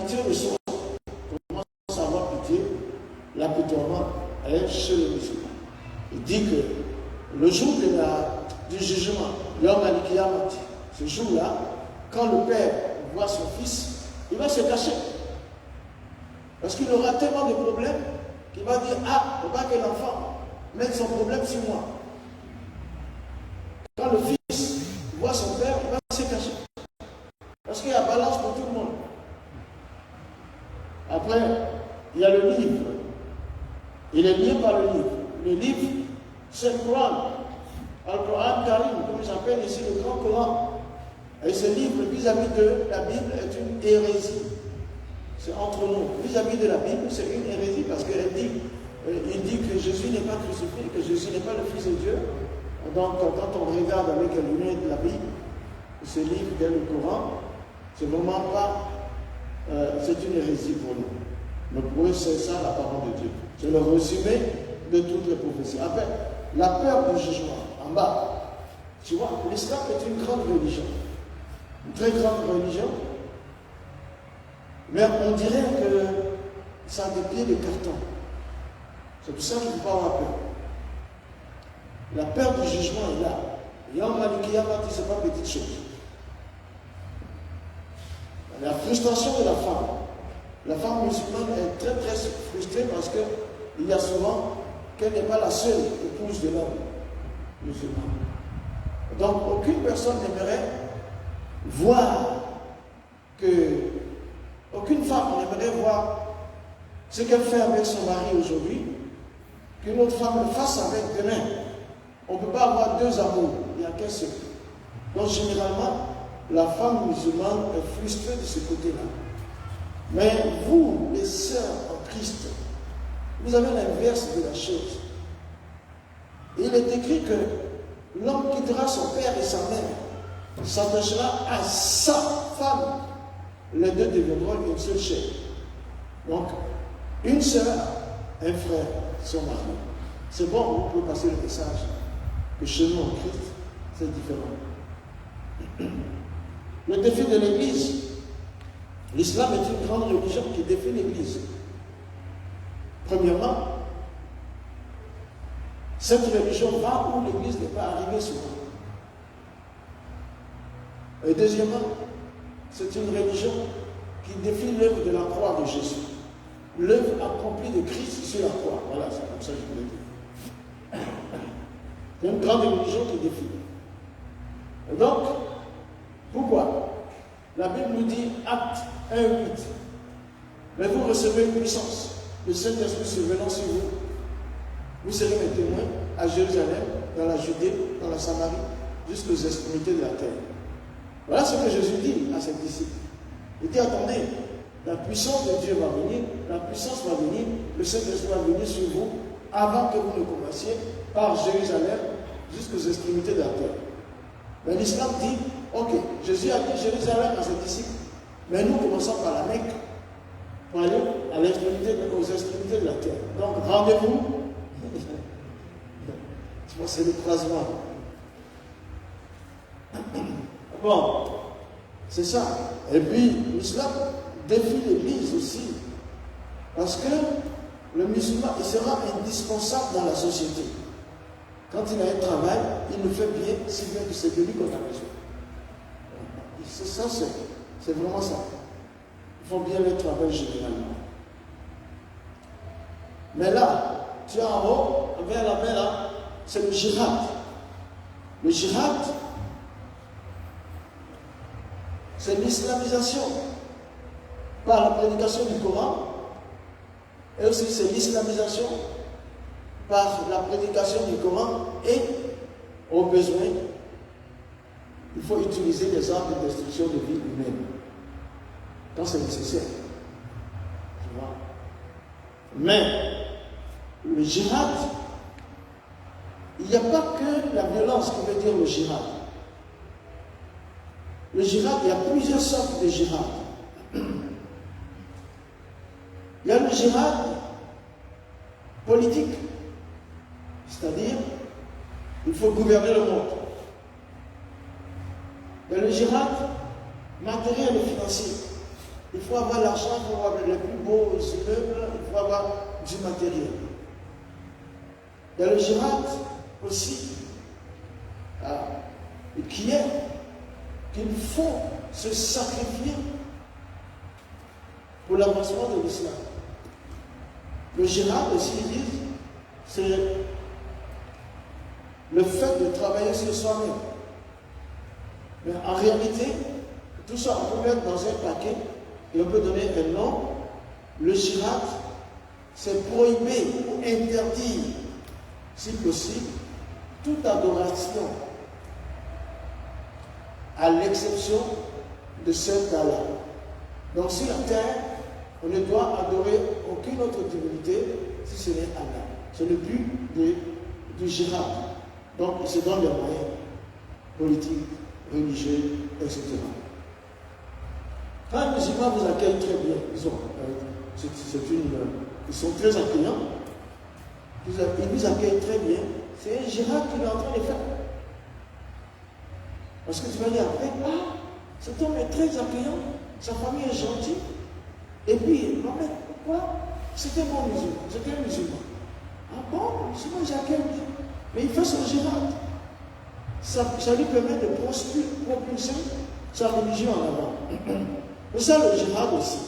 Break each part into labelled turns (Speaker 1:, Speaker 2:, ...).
Speaker 1: pitié de soi. Commence à avoir pitié, l'apitoiement est chez les musulmans. Il dit que le jour du jugement, l'homme al-Qiyamah, ce jour-là, quand le père voit son fils, il va se cacher. Parce qu'il aura tellement de problèmes qu'il va dire, ah, il ne faut pas que l'enfant mette son problème sur moi. Quand le fils voit son père, il va se cacher. Parce qu'il y a balance pour tout le monde. Après, il y a le livre. Il est lié par le livre. Le livre, c'est le Coran. Al-Quran Karim, comme j'appelle ici le grand Coran. Et ce livre, vis-à-vis de la Bible, est une hérésie. C'est entre nous. Vis-à-vis de la Bible, c'est une hérésie parce qu'il dit que Jésus n'est pas crucifié, que Jésus n'est pas le Fils de Dieu. Donc, quand on regarde avec la lumière de la Bible, ce livre qui est le Coran, c'est vraiment pas. C'est une hérésie pour nous. Mais pour eux, c'est ça la parole de Dieu. C'est le résumé de toutes les prophéties. Après, la peur du jugement, en bas. Tu vois, l'islam est une grande religion. Une très grande religion. Mais on dirait que ça a des pieds de carton. C'est pour ça qu'il ne faut pas avoir peur. La peur du jugement est là. Et en Malikiyama, ce n'est pas petite chose. La frustration de la femme musulmane est très très frustrée parce qu'il y a souvent qu'elle n'est pas la seule épouse de l'homme musulman. Donc aucune personne n'aimerait voir aucune femme n'aimerait voir ce qu'elle fait avec son mari aujourd'hui, qu'une autre femme le fasse avec demain. On ne peut pas avoir deux amours, il n'y a qu'un seul. Donc généralement, la femme musulmane est frustrée de ce côté-là. Mais vous, les sœurs en Christ, vous avez l'inverse de la chose. Il est écrit que l'homme quittera son père et sa mère, s'attachera à sa femme. Les deux deviendront une seule chair. Donc, une sœur, un frère, son mari. C'est bon, vous pouvez passer le message que chez nous en Christ, c'est différent. Le défi de l'Église. L'islam est une grande religion qui défie l'Église. Premièrement, cette religion va où l'Église n'est pas arrivée souvent. Et deuxièmement, c'est une religion qui défie l'œuvre de la croix de Jésus. L'œuvre accomplie de Christ sur la croix. Voilà, c'est comme ça que je voulais dire. C'est une grande religion qui défie. Et donc, pourquoi? La Bible nous dit, Acte 1:8. Mais vous recevez une puissance. Le Saint-Esprit survenant sur vous. Vous serez mes témoins à Jérusalem, dans la Judée, dans la Samarie, jusqu'aux extrémités de la terre. Voilà ce que Jésus dit à ses disciples. Il dit, attendez, la puissance de Dieu va venir, la puissance va venir, le Saint-Esprit va venir sur vous, avant que vous ne commenciez par Jérusalem, jusqu'aux extrémités de la terre. Mais l'islam dit, ok, Jésus a dit Jérusalem à ses disciples, mais nous commençons par la Mecque, pour aller aux extrémités de la terre. Donc rendez-vous, je pense que c'est le croisement. Bon, c'est ça. Et puis, l'islam défie l'Église aussi, parce que le musulman, il sera indispensable dans la société. Quand il a un travail, il le fait bien, si bien que c'est de lui qu'on a besoin. C'est ça, c'est vraiment ça. Il faut bien le travail généralement. Mais là, tu es en haut, vers la main là, c'est le jihad. Le jihad, c'est l'islamisation par la prédication du Coran, et aussi c'est l'islamisation par la prédication du Coran, et au besoin, il faut utiliser des armes de destruction de vie humaine quand c'est nécessaire. Tu vois? Mais le jihad, il n'y a pas que la violence qui veut dire le jihad. Le jihad, il y a plusieurs sortes de jihad. Il y a le jihad politique, c'est-à-dire il faut gouverner le monde. Il y a le jihad matériel et financier. Il faut avoir l'argent, il faut avoir les plus beaux immeubles, il faut avoir du matériel. Il y a le Gérard aussi, qui est qu'il faut se sacrifier pour l'avancement de l'islam. Le Gérard aussi, ils disent, c'est le fait de travailler sur soi-même. Mais en réalité, tout ça, on peut mettre dans un paquet et on peut donner un nom. Le Jihad, c'est prohiber ou interdire, si possible, toute adoration, à l'exception de celle d'Allah. Donc sur la terre, on ne doit adorer aucune autre divinité si ce n'est Allah. C'est le but du Jihad. Donc il se donne des moyens politiques, religieux, etc. Quand les musulmans vous accueillent très bien, ils sont très accueillants, ils vous accueillent très bien, c'est un Jihad qu'il est en train de faire. Parce que tu vas dire après, cet homme est très accueillant, sa famille est gentille, et puis, non mais pourquoi? C'était mon musulman, c'était un musulman. Ah bon, musulman j'accueille bien. Mais il fait son Jihad. Ça lui permet de propulser sa religion en avant. Mais ça, le Jihad aussi.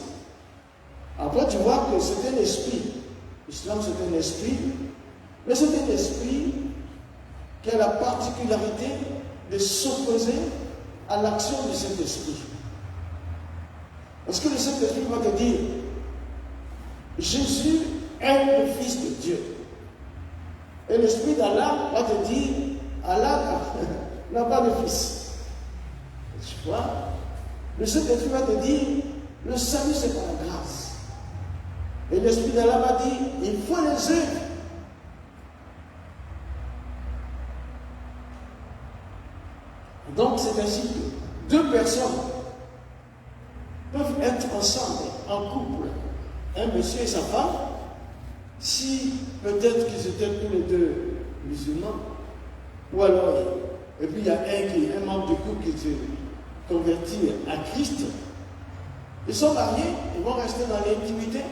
Speaker 1: Après, tu vois que c'est un esprit. L'islam, c'est un esprit. Mais c'est un esprit qui a la particularité de s'opposer à l'action de cet esprit. Parce que le Saint-Esprit va te dire, Jésus est le Fils de Dieu. Et l'Esprit d'Allah va te dire, Allah n'a pas de fils. Tu vois? Le Saint-Esprit va te dire, le salut c'est par la grâce. Et l'Esprit d'Allah va dire, il faut les œuvres. Donc c'est ainsi que deux personnes peuvent être ensemble, en couple, un monsieur et sa femme, si peut-être qu'ils étaient tous les deux musulmans, ou alors, et puis il y a un membre du couple qui se convertit à Christ, ils sont mariés, ils vont rester dans l'intimité,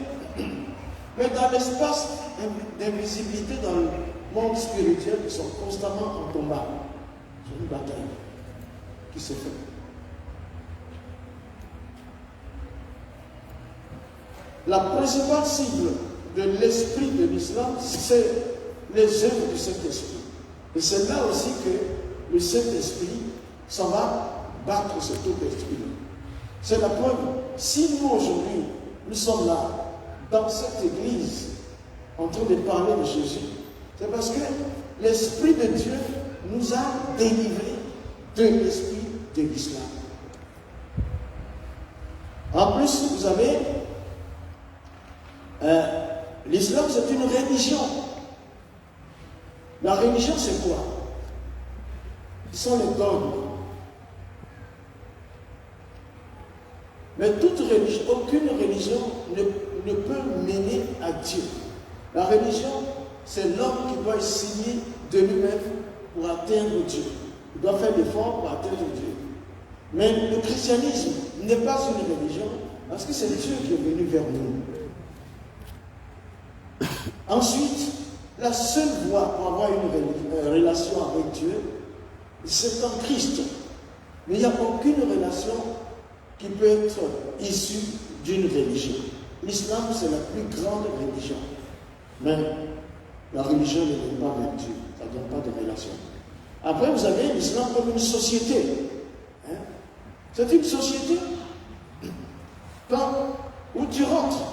Speaker 1: mais dans l'espace d'invisibilité, dans le monde spirituel, ils sont constamment en combat. C'est une bataille qui se fait. La principale cible de l'esprit de l'islam, c'est les œuvres du Saint-Esprit. Et c'est là aussi que le Saint-Esprit s'en va battre cet autre esprit. C'est la preuve. Si nous aujourd'hui, nous sommes là, dans cette église, en train de parler de Jésus, c'est parce que l'Esprit de Dieu nous a délivrés de l'esprit de l'islam. En plus, vous avez l'islam, c'est une religion. La religion, c'est quoi? Ce sont les dogmes. Mais toute religion, aucune religion ne peut mener à Dieu. La religion, c'est l'homme qui doit essayer de lui-même pour atteindre Dieu. Il doit faire l'effort pour atteindre Dieu. Mais le christianisme n'est pas une religion parce que c'est Dieu qui est venu vers nous. Ensuite, la seule voie pour avoir une relation avec Dieu, c'est en Christ. Mais il n'y a aucune relation qui peut être issue d'une religion. L'islam, c'est la plus grande religion. Mais la religion ne donne pas vers Dieu. Ça ne donne pas de relation. Après, vous avez l'islam comme une société. C'est une société où tu rentres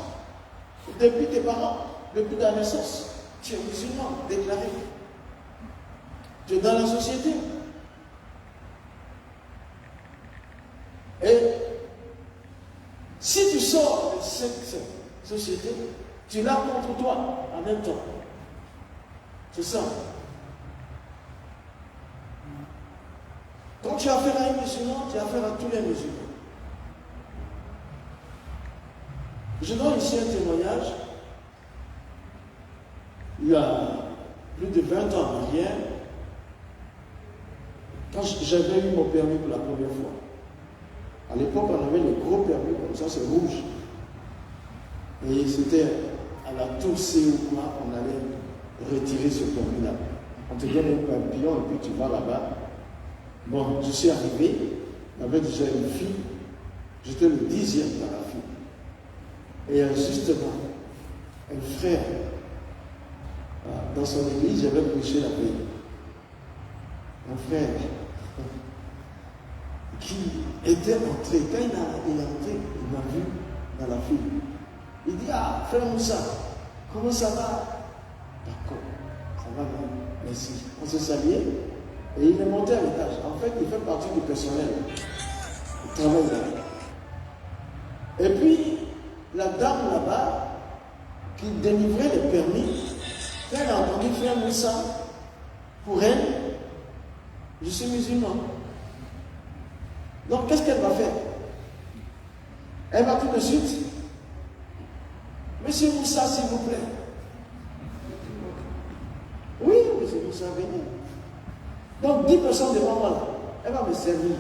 Speaker 1: depuis tes parents, depuis ta naissance. Tu es musulman, déclaré. Tu es dans la société. Et si tu sors de cette société, tu l'as contre toi en même temps. C'est ça. Quand tu as affaire à un musulman, tu as affaire à tous les musulmans. Je donne ici un témoignage. Il y a plus de 20 ans en arrière, quand j'avais eu mon permis pour la première fois. À l'époque, on avait les gros permis comme ça, c'est rouge. Et c'était à la tour C ou quoi, on allait retirer ce permis-là. On te donne un papillon et puis tu vas là-bas. Bon, je suis arrivé, j'avais déjà une fille, j'étais le 10e dans la fille. Et justement, un frère, dans son église, j'avais prêché la paix. Un frère qui était entré, quand il est entré, il m'a vu dans la file. Il dit, ah, frère Moussa, comment ça va? D'accord, ça va bien, merci. On s'est salué et il est monté à l'étage. En fait, il fait partie du personnel. Il travaille là. Et puis, la dame là-bas, qui délivrait les permis, quand elle a entendu frère Moussa, pour elle, je suis musulman. Donc, qu'est-ce qu'elle va faire? Elle va tout de suite, Monsieur Moussa, s'il vous plaît. Oui, Monsieur Moussa, venez. Donc, 10 personnes devant moi, là, elle va me servir.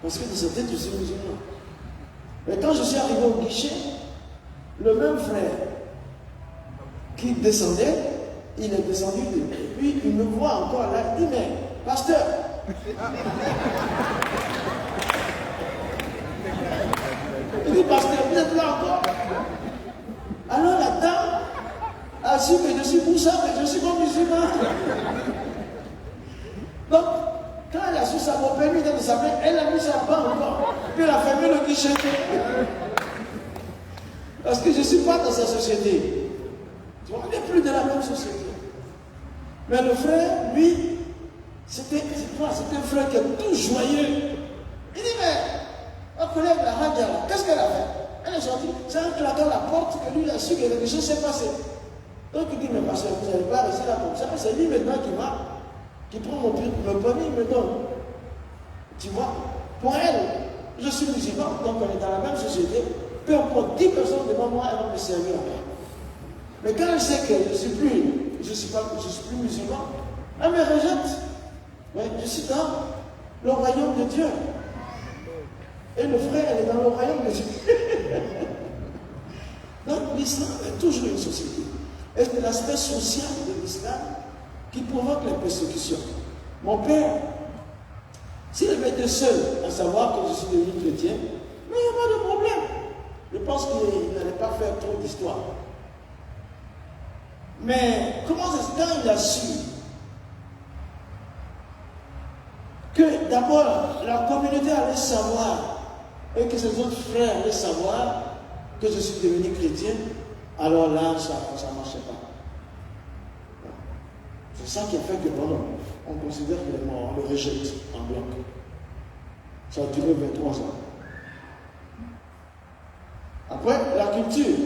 Speaker 1: Parce que de sa tête, je suis musulman. Mais quand je suis arrivé au guichet, le même frère qui descendait, il est descendu, et puis il me voit encore là, il dit, mais, pasteur, il dit, pasteur, vous êtes là encore? Alors la dame a su que je suis Moussa, mais je suis pas musulman. Donc, quand elle a su ça, mon permis de sa main, elle a mis sa main encore, puis elle a fermé le guichet. Parce que je ne suis pas dans sa société. Tu vois, on n'est plus de la même société. Mais le frère, lui, c'était un frère qui est tout joyeux. Il dit, mais, ma collègue, la Radia, qu'est-ce qu'elle a fait? Elle est sortie, c'est un claquant la porte que lui, il a su que quelque chose s'est passé. Donc il dit, mais parce que vous n'allez pas rester là comme ça, c'est lui maintenant qui prend mon permis, il me donne. Tu vois, pour elle, je suis musulman, donc on est dans la même société, peu importe 10 personnes devant moi, elle va me servir après. Mais quand elle sait que je ne suis plus musulman, elle me rejette. Mais je suis dans le royaume de Dieu. Et le frère, elle est dans le royaume de Dieu. Donc l'islam est toujours une société. Et c'est l'aspect social de l'islam qui provoque les persécutions. Mon père, s'il avait été seul à savoir que je suis devenu chrétien, mais il n'y a pas de problème. Je pense qu'il n'allait pas faire trop d'histoire. Mais comment c'est quand il a su que d'abord la communauté allait savoir et que ses autres frères allaient savoir que je suis devenu chrétien, alors là, ça ne marchait pas. C'est ça qui a fait que on considère qu'il est mort, on le rejette en bloc. Ça a duré 23 ans. Après, la culture.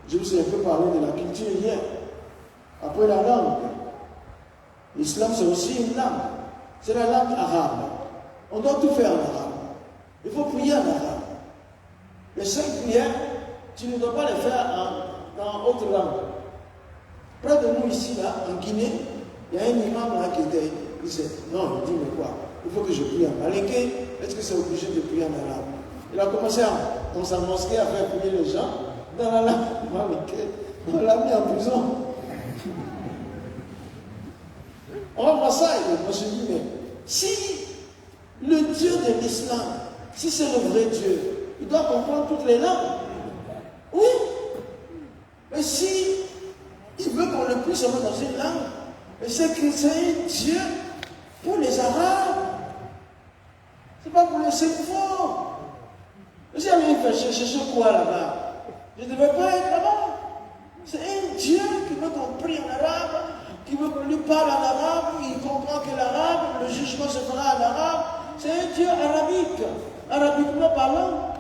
Speaker 1: Je vous ai un peu parlé de la culture hier. Après la langue. L'islam, c'est aussi une langue. C'est la langue arabe. On doit tout faire en arabe. Il faut prier en arabe. Les 5 prières, tu ne dois pas les faire dans autre langue. Près de nous ici, là, en Guinée, il y a un imam là qui était. Il disait, non, il dit, mais quoi? Il faut que je prie en malinké. Est-ce que c'est obligé de prier en arabe? Il a commencé dans sa mosquée à faire prier les gens dans la langue malinké. On l'a mis en prison. On va voir ça, et moi je dis, mais si le Dieu de l'islam, si c'est le vrai Dieu, il doit comprendre toutes les langues. Oui. Mais si il veut qu'on le puisse seulement dans une langue, mais c'est que c'est un Dieu pour les Arabes. C'est pas pour les Sénéfaux. Je suis allé chercher quoi là-bas? Je ne devais pas être là-bas. C'est un Dieu qui veut qu'on prie en arabe, qui veut qu'on lui parle en arabe, il comprend que l'arabe, le jugement se fera en arabe. C'est un Dieu arabique, arabiquement parlant.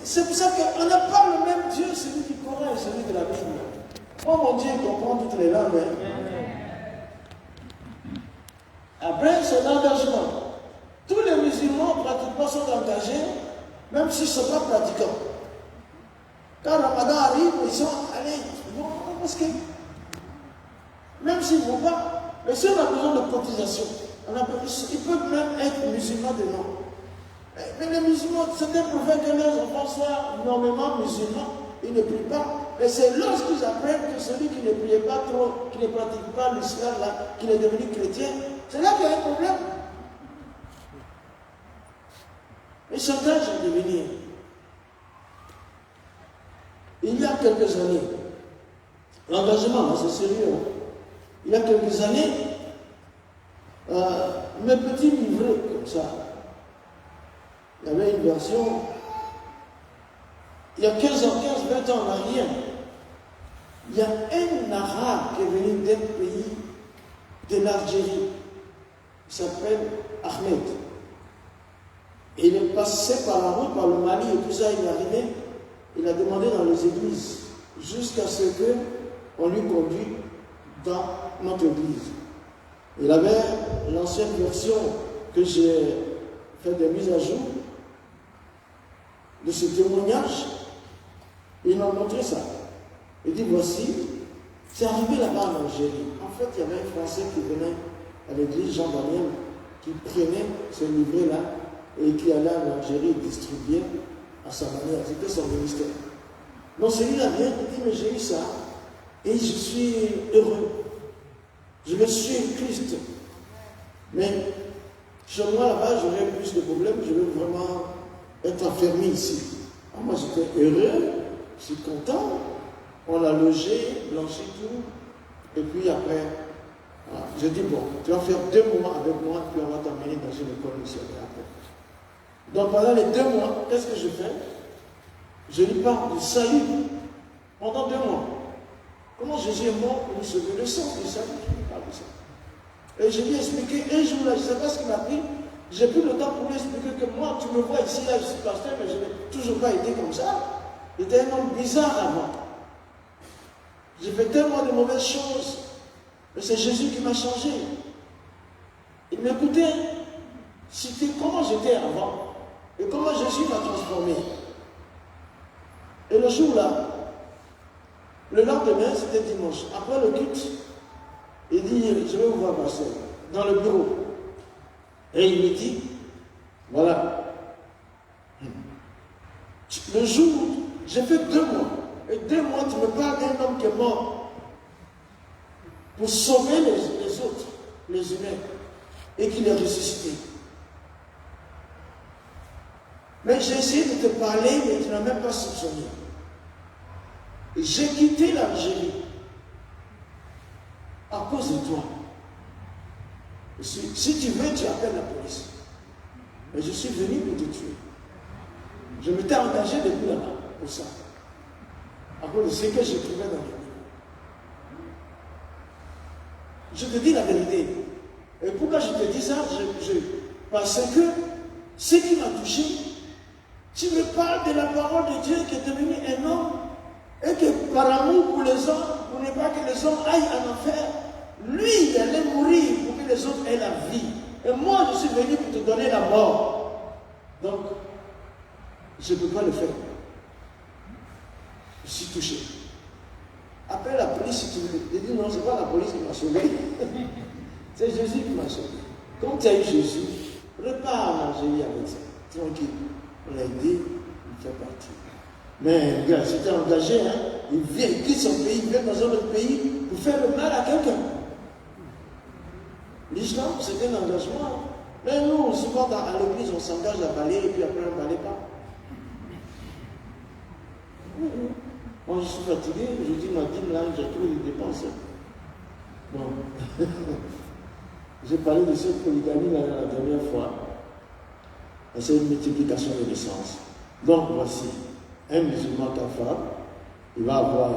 Speaker 1: C'est pour ça qu'on n'a pas le même Dieu, celui du Coran et celui de la Bible. Oh mon Dieu, il comprend toutes les langues. Après, son engagement. Tous les musulmans pratiquement sont engagés, même s'ils ne sont pas pratiquants. Quand Ramadan arrive, ils sont allés, ils vont à la mosquée. Même s'ils ne vont pas, mais si on a besoin de cotisation, ils peuvent même être musulmans de nom. Mais les musulmans, certains préfèrent que leurs enfants soient normalement musulmans, ils ne prient pas. Mais c'est lorsqu'ils apprennent que celui qui ne priait pas trop, qui ne pratique pas l'islam, là, qu'il est devenu chrétien, c'est là qu'il y a un problème. Le chantage est devenu. Il y a quelques années, l'engagement, c'est sérieux. Il y a quelques années, mes petits livrets comme ça, il y avait une version, il y a 15 ans, 20 ans en arrière, il y a un arabe qui est venu d'un pays de l'Algérie, il s'appelle Ahmed. Et il est passé par la route, par le Mali et tout ça, il est arrivé, il a demandé dans les églises, jusqu'à ce qu'on lui conduise dans notre église. Il avait l'ancienne version que j'ai fait des mises à jour de ce témoignage. Il m'a montré ça. Il dit voici, c'est arrivé là-bas en Algérie. En fait, il y avait un Français qui venait à l'église Jean Daniel, qui prenait ce livret-là et qui allait en Algérie distribuer à sa manière. C'était son ministère. Donc celui-là vient et dit mais j'ai eu ça et je suis heureux. Je veux suivre Christ. Mais chez moi là-bas, j'aurais plus de problèmes. Je veux vraiment être enfermé ici. Alors moi j'étais heureux, je suis content. On l'a logé, blanchi tout. Et puis après, voilà, j'ai dit bon, tu vas faire 2 mois avec moi, puis on va t'emmener dans une école missionnaire après. Donc pendant les 2 mois, qu'est-ce que je fais? Je lui parle du salut pendant 2 mois. Comment Jésus est mort pour nous sauver? Le sens du salut, je lui parle de ça. Et je lui ai expliqué un jour là, je ne sais pas ce qu'il m'a pris, j'ai pris le temps pour lui expliquer que moi, tu me vois ici, là, je suis pasteur, mais je n'ai toujours pas été comme ça. J'étais un homme bizarre avant. J'ai fait tellement de mauvaises choses, mais c'est Jésus qui m'a changé. Il m'écoutait, c'était comment j'étais avant, et comment Jésus m'a transformé. Et le jour là, le lendemain, c'était dimanche, après le culte, il dit, je vais vous voir pasteur, dans le bureau. Et il me dit, voilà, le jour, j'ai fait 2 mois, et 2 mois, tu me parles d'un homme qui est mort pour sauver les autres, les humains, et qu'il est ressuscité. Mais j'ai essayé de te parler, mais tu n'as même pas soupçonné. J'ai quitté l'Algérie à cause de toi. Si tu veux, tu appelles la police. Mais je suis venu pour te tuer. Je m'étais engagé depuis là-bas pour ça. À cause de ce que j'écrivais dans les livres. Je te dis la vérité. Et pourquoi je te dis ça? Parce que ce qui m'a touché, tu me parles de la parole de Dieu qui est devenu un homme et que par amour pour les hommes, pour ne pas que les hommes aillent en enfer, lui, il allait mourir pour que les autres aient la vie. Et moi, je suis venu pour te donner la mort. Donc, je ne peux pas le faire. Je suis touché. Appelle la police si tu veux. Je dis non, ce n'est pas la police qui m'a sauvé. C'est Jésus qui m'a sauvé. Quand tu as eu Jésus, repars en Algérie avec ça. Tranquille. On l'a aidé, il fait partie. Mais regarde, c'était engagé, hein? Il vient, il quitte son pays, il vient dans un autre pays pour faire le mal à quelqu'un. L'islam, c'est un engagement. Mais nous, souvent à l'église, on s'engage à balayer et puis après on ne balaye pas. Moi, je suis fatigué, je dis ma dîme là, j'ai trouvé les dépenses. Bon. J'ai parlé de cette polygamie là, la dernière fois. C'est une multiplication des naissances. Donc voici, un musulman kafar, il va avoir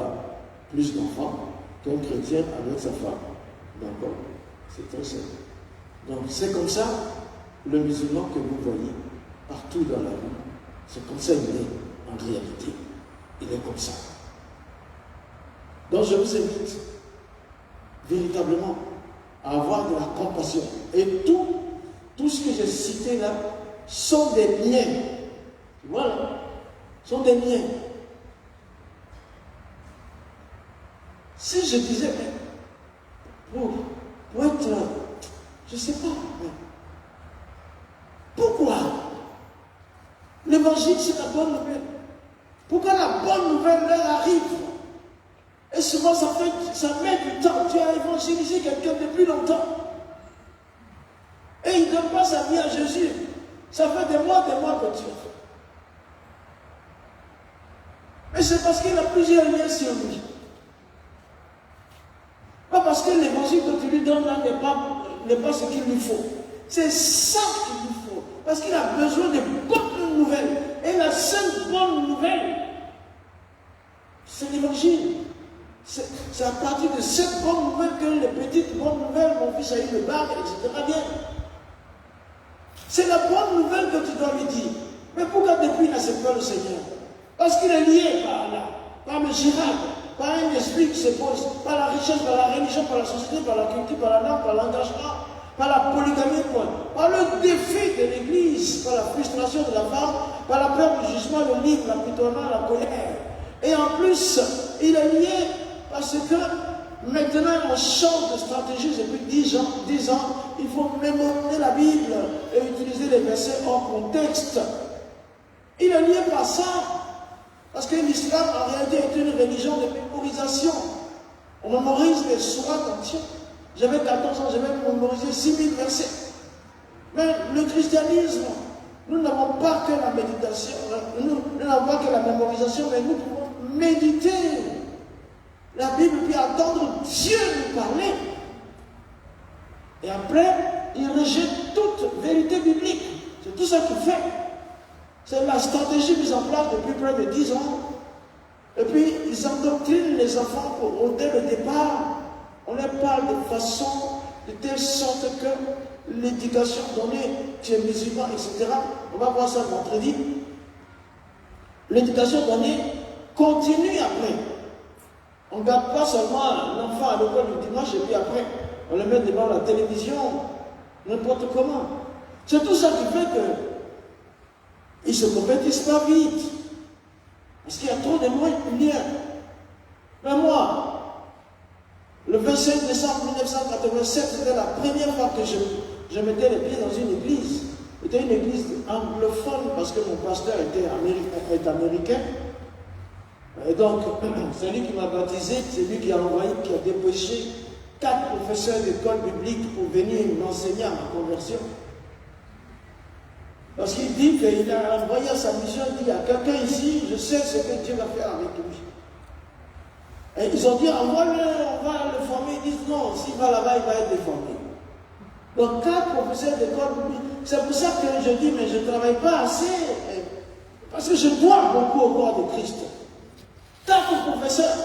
Speaker 1: plus d'enfants qu'un chrétien avec sa femme. D'accord? C'est très simple. Donc c'est comme ça, le musulman que vous voyez partout dans la rue, c'est comme ça il est en réalité. Il est comme ça. Donc je vous invite véritablement à avoir de la compassion. Et tout ce que j'ai cité là sont des liens. Voilà. Sont des liens. Si je disais, pour être, je ne sais pas, pourquoi l'évangile, c'est la bonne nouvelle. Pourquoi la bonne nouvelle leur arrive? Et souvent, ça met du temps. Tu as évangélisé quelqu'un depuis longtemps. Et il ne donne pas sa vie à Jésus. Ça fait des mois que tu as fait. Mais c'est parce qu'il a plusieurs liens sur lui. Pas parce que l'évangile que tu lui donnes là n'est pas ce qu'il lui faut. C'est ça qu'il lui faut. Parce qu'il a besoin de bonnes nouvelles. Et la seule bonne nouvelle, c'est l'évangile. C'est à partir de cette bonne nouvelle que les petites bonnes nouvelles, mon fils a eu le bac, etc. bien. C'est la bonne nouvelle que tu dois lui dire. Mais pourquoi depuis il n'accepte pas le Seigneur? Parce qu'il est lié par le girafe, par un esprit qui se pose, par la richesse, par la religion, par la société, par la culture, par la langue, par l'engagement, par la polygamie, par le défi de l'Église, par la frustration de la femme, par la peur du jugement, le livre, l'apitoiement, la colère. Et en plus, il est lié parce que maintenant on change de stratégie depuis 10 ans, il faut mémoriser la Bible et utiliser les versets hors contexte. Il est lié par ça. Parce que l'islam, en réalité, est une religion de mémorisation. On mémorise les sourates entières. J'avais 14 ans, j'avais mémorisé 6000 versets. Mais le christianisme, nous n'avons pas que la méditation, nous n'avons pas que la mémorisation, mais nous pouvons méditer la Bible, puis attendre Dieu nous parler. Et après, il rejette toute vérité biblique. C'est tout ça qu'il fait. C'est la stratégie mise en place depuis près de 10 ans. Et puis, ils endoctrinent les enfants dès le départ. On leur parle de façon, de telle sorte que l'éducation donnée, tu es musulman, etc. On va voir ça vendredi. L'éducation donnée continue après. On ne garde pas seulement l'enfant à l'école du dimanche et puis après, on le met devant la télévision, n'importe comment. C'est tout ça qui fait que ils ne se compétissent pas vite. Parce qu'il y a trop de moyens. Mais moi, le 25 décembre 1987, c'était la première fois que je mettais les pieds dans une église. C'était une église anglophone parce que mon pasteur est américain. Et donc, c'est lui qui m'a baptisé, c'est lui qui a envoyé, qui a dépêché 4 professeurs d'école biblique pour venir m'enseigner à ma conversion. Parce qu'il dit qu'il a envoyé à sa mission, il dit à quelqu'un ici, je sais ce que Dieu va faire avec lui. Et ils ont dit, envoie-le, on va le former. Ils disent non, s'il va là-bas, il va être déformé. Donc 4 professeurs d'école, c'est pour ça que je dis, mais je ne travaille pas assez, parce que je dois beaucoup au corps de Christ. 4 professeurs.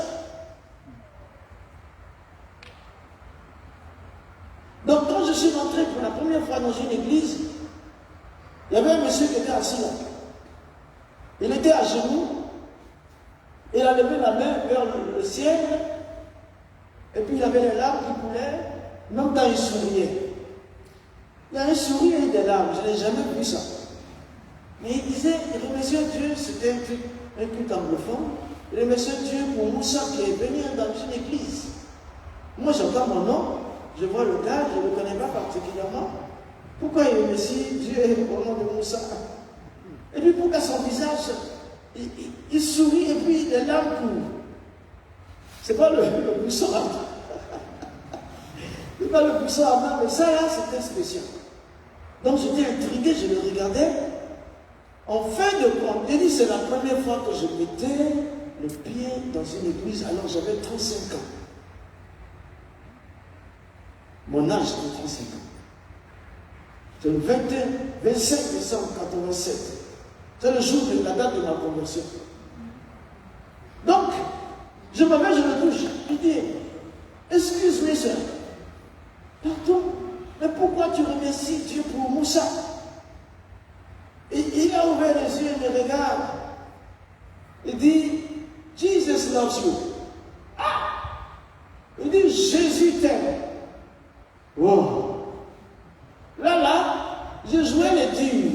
Speaker 1: Donc quand je suis rentré pour la première fois dans une église, il y avait un monsieur qui était assis là. Il était à genoux. Il a levé la main vers le ciel. Et puis il avait les larmes qui coulaient. Même quand il souriait. Il y a un sourire et des larmes. Je n'ai jamais vu ça. Mais il disait, il remerciait Dieu. C'était un culte anglophone. Il remerciait Dieu pour Moussa qui est venu dans une église. Moi j'entends mon nom. Je vois le gars, je ne le connais pas particulièrement. Pourquoi il remercie Dieu au nom de Moussa? Et puis pourquoi son visage, il sourit et puis les larmes coulent? C'est pas le buisson à main. C'est pas le buisson à main, mais ça là, c'était spécial. Donc j'étais intrigué, je le regardais. En fin de compte, j'ai dit c'est la première fois que je mettais le pied dans une église, alors j'avais 35 ans. Mon âge était 35 ans. C'est le 25 décembre 87. C'est le jour de la date de ma conversion. Donc, je m'appelle, je me touche. Je dis, excuse-moi, sœur. Pardon, mais pourquoi tu remercies Dieu pour Moussa? Et il a ouvert les yeux et me regarde. Il dit, Jesus loves you. Ah! Il dit, Jésus t'aime. Wow! Là, je jouais les durs.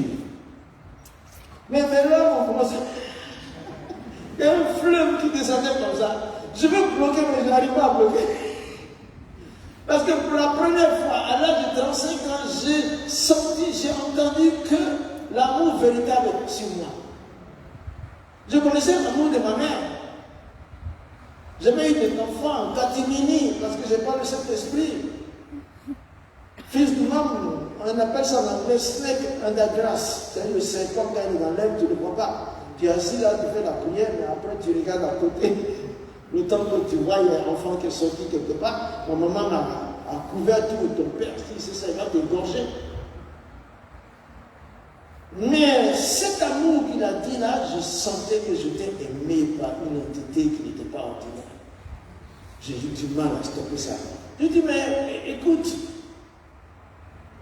Speaker 1: Mais maintenant, on commence. Il y a un fleuve qui descendait comme ça. Je veux bloquer, mais je n'arrive pas à bloquer. Parce que pour la première fois, à l'âge de 35 ans, j'ai entendu que l'amour véritable est sur moi. Je connaissais l'amour de ma mère. J'avais eu des enfants, catimini, parce que je n'ai pas le Saint-Esprit. Fils du monde, on appelle ça en anglais snake under grass. C'est le serpent quand il est dans l'herbe, tu ne le vois pas. Tu es assis là, tu fais la prière, mais après tu regardes à côté. Le temps que tu vois, il y a un enfant qui est sorti quelque part. Ma maman a couvert tout de ton père. Si c'est ça, il va t'égorger. Mais cet amour qu'il a dit là, je sentais que j'étais aimé par une entité qui n'était pas ordinaire. J'ai eu du mal à stopper ça. Je dis, mais écoute.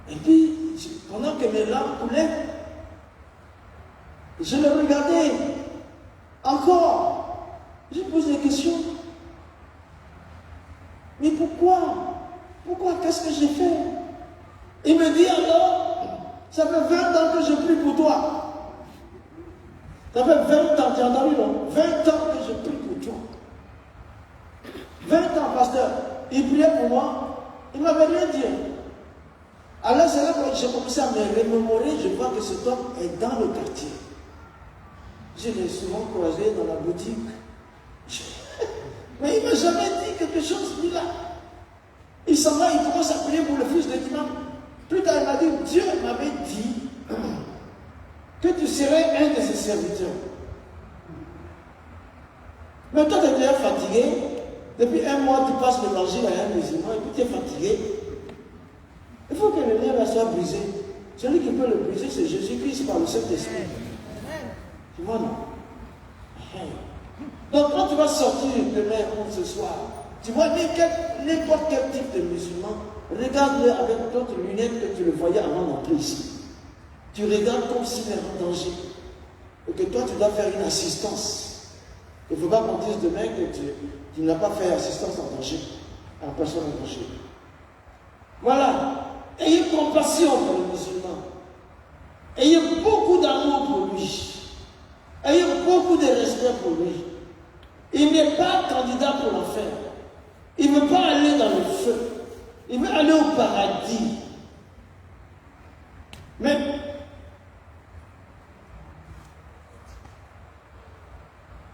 Speaker 1: Et puis, pendant que mes larmes coulaient, je le regardais encore. Je pose des questions. Mais pourquoi? Pourquoi? Qu'est-ce que j'ai fait? Il me dit alors, ça fait 20 ans que je prie pour toi. Ça fait 20 ans, tu as entendu, non? 20 ans que je prie pour toi. 20 ans, pasteur. Il priait pour moi. Il ne m'avait rien dit. Alors c'est là que j'ai commencé à me remémorer. Je vois que cet homme est dans le quartier. Je l'ai souvent croisé dans la boutique. Mais il ne m'a jamais dit quelque chose, lui là. Il s'en va, il commence à prier pour le fils de l'imam. Plus tard, il m'a dit, Dieu m'avait dit que tu serais un de ses serviteurs. Mais toi, tu es déjà fatigué. Depuis un mois, tu passes l'évangile à un musulman et puis tu es fatigué. Il faut que le lien soit brisé. Celui qui peut le briser, c'est Jésus-Christ par le Saint-Esprit. Tu vois, non? Donc, quand tu vas sortir demain ou ce soir, tu vois n'importe quel type de musulman, regarde-le avec d'autres lunettes que tu le voyais avant d'entrer ici. Tu regardes comme s'il est en danger. Et que toi, tu dois faire une assistance. Il ne faut pas qu'on dise demain que tu n'as pas fait assistance en danger, à la personne en danger. Voilà. Ayez compassion pour le musulman. Ayez beaucoup d'amour pour lui. Ayez beaucoup de respect pour lui. Il n'est pas candidat pour l'enfer. Il ne veut pas aller dans le feu. Il veut aller au paradis. Mais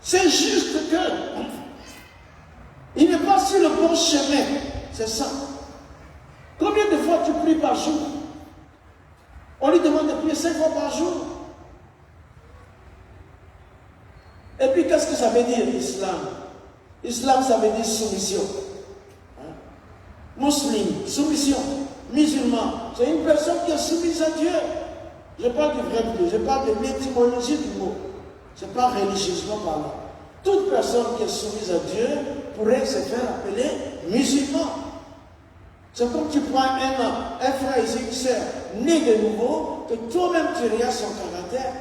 Speaker 1: c'est juste que il n'est pas sur le bon chemin. C'est ça. Combien de fois tu pries par jour? On lui demande de prier 5 fois par jour. Et puis qu'est-ce que ça veut dire, l'islam? Islam, ça veut dire soumission. Hein? Muslim, soumission. Musulman, c'est une personne qui est soumise à Dieu. Je parle du vrai Dieu, je parle de l'étymologie du mot. Ce n'est pas religieusement parlant. Toute personne qui est soumise à Dieu pourrait se faire appeler musulman. C'est comme tu prends un frère ici, une sœur, né de nouveau, que toi-même tu regardes son caractère,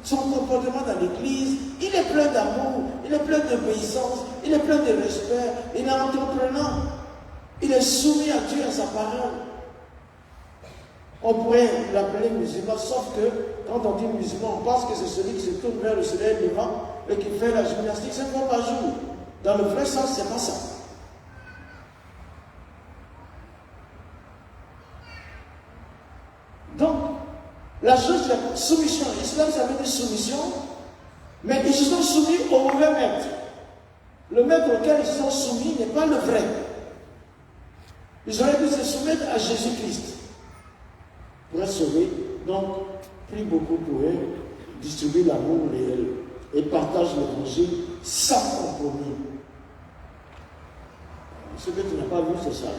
Speaker 1: son comportement dans l'église, il est plein d'amour, il est plein d'obéissance, il est plein de respect, il est entreprenant, il est soumis à Dieu, à sa parole. On pourrait l'appeler musulman, sauf que quand on dit musulman, on pense que c'est celui qui se tourne vers le soleil levant et qui fait la gymnastique 5 fois par jour. Dans le vrai sens, c'est pas ça. Donc, la chose, c'est la soumission. L'islam, ça veut dire soumission, mais ils se sont soumis au mauvais maître. Le maître auquel ils se sont soumis n'est pas le vrai. Ils auraient dû se soumettre à Jésus-Christ pour être sauvés. Donc, prie beaucoup pour eux, distribue l'amour et partage l'évangile sans compromis. Ce que tu n'as pas vu, c'est ça.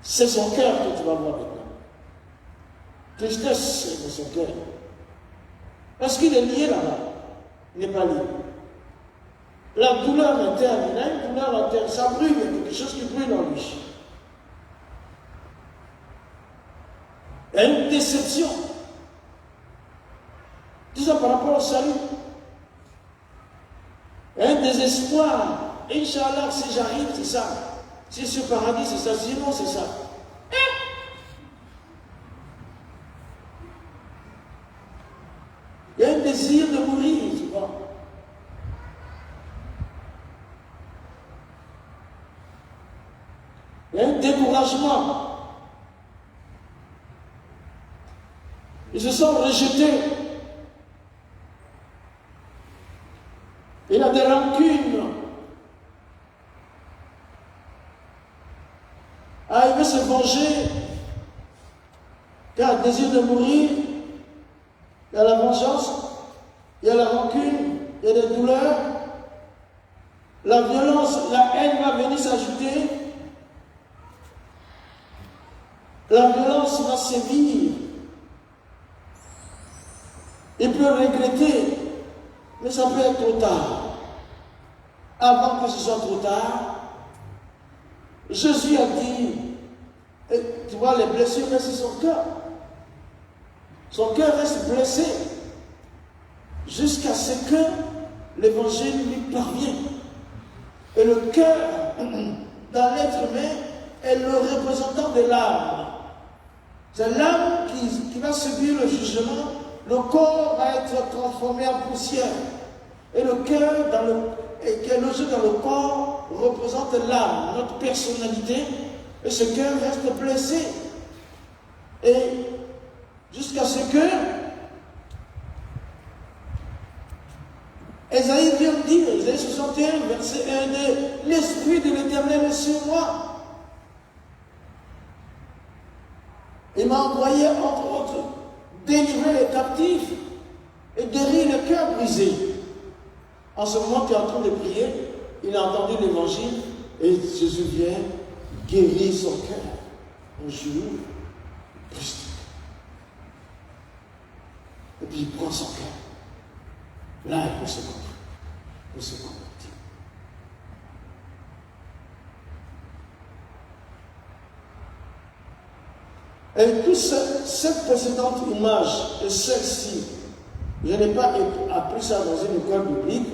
Speaker 1: C'est son cœur que tu vas voir maintenant. Tristesse de son cœur. Parce qu'il est lié là-bas. Il n'est pas lié. La douleur interne, il a une douleur interne, ça brûle, il y a quelque chose qui brûle en lui. Il y a une déception. Tout ça par rapport au salut. Il y a un désespoir. Inch'Allah, si j'arrive, c'est ça. Si je suis au paradis, c'est ça. Sinon, c'est ça. Il y a un désir de mourir, tu vois. Il y a un découragement. Ils se sont rejetés. Il a des rancunes. Ah, il veut se venger. Il a le désir de mourir. Il y a la vengeance. Il y a la rancune. Il y a des douleurs. La violence, la haine va venir s'ajouter. La violence va sévir. Il peut regretter, mais ça peut être trop tard. Avant que ce soit trop tard, Jésus a dit, et tu vois, les blessures restent sur son cœur. Son cœur reste blessé jusqu'à ce que l'évangile lui parvienne. Et le cœur, dans l'être humain, est le représentant de l'âme. C'est l'âme qui va subir le jugement. Le corps va être transformé en poussière. Et le cœur, qui est logé dans le corps, représente l'âme, notre personnalité. Et ce cœur reste blessé. Et jusqu'à ce que Ésaïe vient dire, Ésaïe 61, verset 1 2, l'Esprit de l'Éternel est sur moi. Il m'a envoyé, entre autres, délivrer les captifs et guérir les cœurs brisés. En ce moment, tu es en train de prier, il a entendu l'évangile et Jésus vient guérir son cœur. Un jour, Christ. Et puis il prend son cœur. Là, il peut se convertir. Et toute cette précédente image et celle-ci, je n'ai pas appris ça dans une école biblique,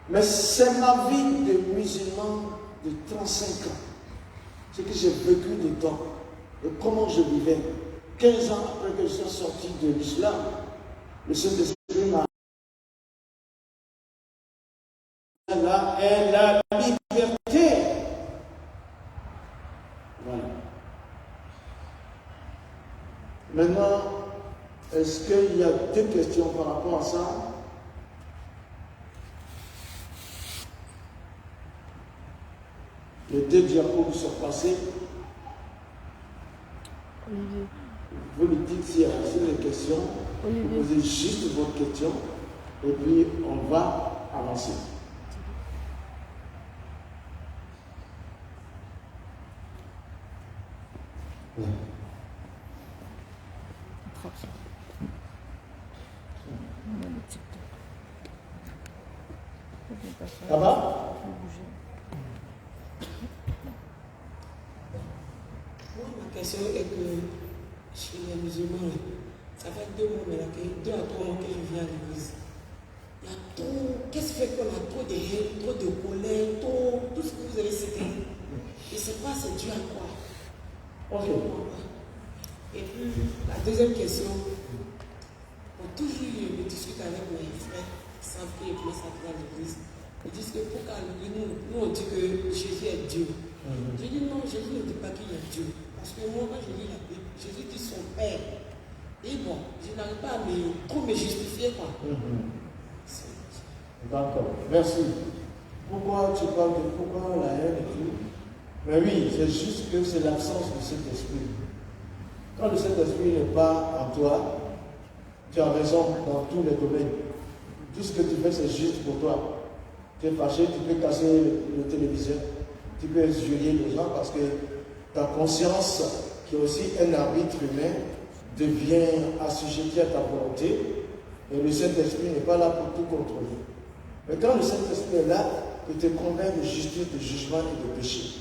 Speaker 1: mais c'est ma vie de musulman de 35 ans. Ce que j'ai vécu dedans et comment je vivais. 15 ans après que je sois sorti de l'islam, le Saint-Esprit m'a là est la liberté. Voilà. Maintenant, est-ce qu'il y a deux questions par rapport à ça? Les deux diapos sont passés.
Speaker 2: Olivier.
Speaker 1: Vous lui dites s'il y a des questions. Vous posez juste votre question et puis on va avancer. Ça va?
Speaker 3: Ma question est que je suis musulman, ça fait 2 mois, mais 2 à 3 mois que je viens à l'église. Il y a trop, qu'est-ce qui fait qu'on a trop de haine, trop de colère, tout ce que vous avez cité. Je ne sais pas, c'est dû à quoi.
Speaker 1: Ok.
Speaker 3: Et puis, la deuxième question, toujours je discute avec mes frères qui savent qu'ils commencent à aller à l'église. Ils disent que pour qu'à l'église, nous on dit que Jésus est Dieu. Je dis non, Jésus ne dit pas qu'il est Dieu. Parce que moi, quand je lis la Bible, Jésus dit son Père. Et bon, je n'arrive pas à trop me justifier, quoi.
Speaker 1: D'accord, merci. Pourquoi tu parles de pourquoi la haine et tout? Mais oui, c'est juste que c'est l'absence de cet esprit. Quand le Saint-Esprit n'est pas en toi, tu as raison dans tous les domaines. Tout ce que tu fais, c'est juste pour toi. Tu es fâché, tu peux casser le téléviseur, tu peux injurier les gens parce que ta conscience, qui est aussi un arbitre humain, devient assujettie à ta volonté et le Saint-Esprit n'est pas là pour tout contrôler. Mais quand le Saint-Esprit est là, il te convainc de justice, de jugement et de péché.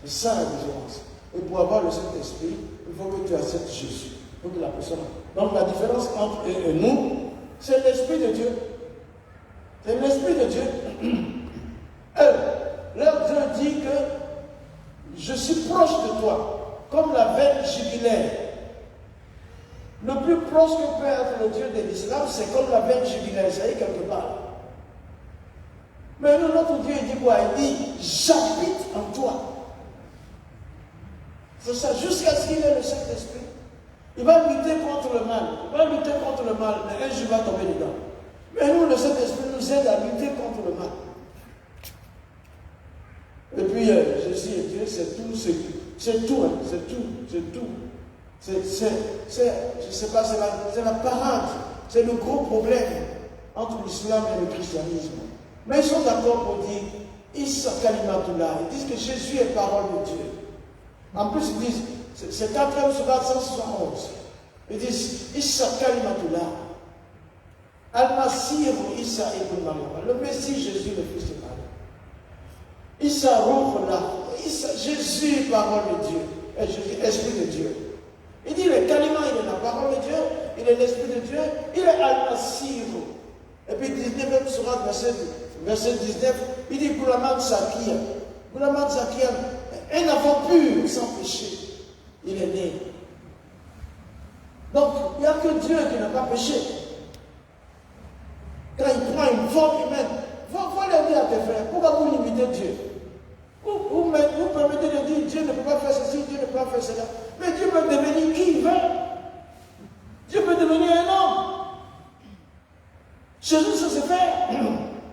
Speaker 1: C'est ça la différence. Et pour avoir le Saint-Esprit, il faut que tu acceptes Jésus. Il faut que la personne... Donc la différence entre eux et nous, c'est l'Esprit de Dieu. C'est l'Esprit de Dieu. Leur Dieu dit que je suis proche de toi, comme la veine jugulaire. Le plus proche que peut être le Dieu de l'islam, c'est comme la veine jugulaire, ça y est quelque part. Mais notre Dieu dit quoi? Il dit, j'habite en toi. C'est ça, jusqu'à ce qu'il ait le Saint-Esprit. Il va lutter contre le mal. Il va lutter contre le mal, mais un jour il va tomber dedans. Mais nous, le Saint-Esprit nous nous aide à lutter contre le mal. Et puis, Jésus et Dieu, c'est tout, c'est tout, hein, c'est tout, c'est tout. Je ne sais pas, c'est la parade, c'est le gros problème entre l'islam et le christianisme. Mais ils sont d'accord pour dire, Issa Kalimatullah, ils disent que Jésus est parole de Dieu. En plus, ils disent, c'est 4e surat 171. Ils disent, Issa Kalimatullah, Al-Masir Issa ibn Maryam, le Messie Jésus, le fils de Marie. Issa Ruhullah, Jésus, parole de Dieu, et Jésus, esprit de Dieu. Il dit, le Kalima, il est la parole de Dieu, il est l'esprit de Dieu, il est Al-Masir. Et puis, 19e surat, verset 19, il dit, Goulaman Zakia. Goulaman Zakia, un enfant pur, sans péché. Il est né. Donc, il n'y a que Dieu qui n'a pas péché. Quand il prend une forme humaine, il faut le dire à tes frères. Pourquoi vous limitez Dieu? Vous permettez de dire Dieu ne peut pas faire ceci, Dieu ne peut pas faire cela. Mais Dieu peut devenir qui il veut. Dieu peut devenir un homme. Chez nous, ça se fait.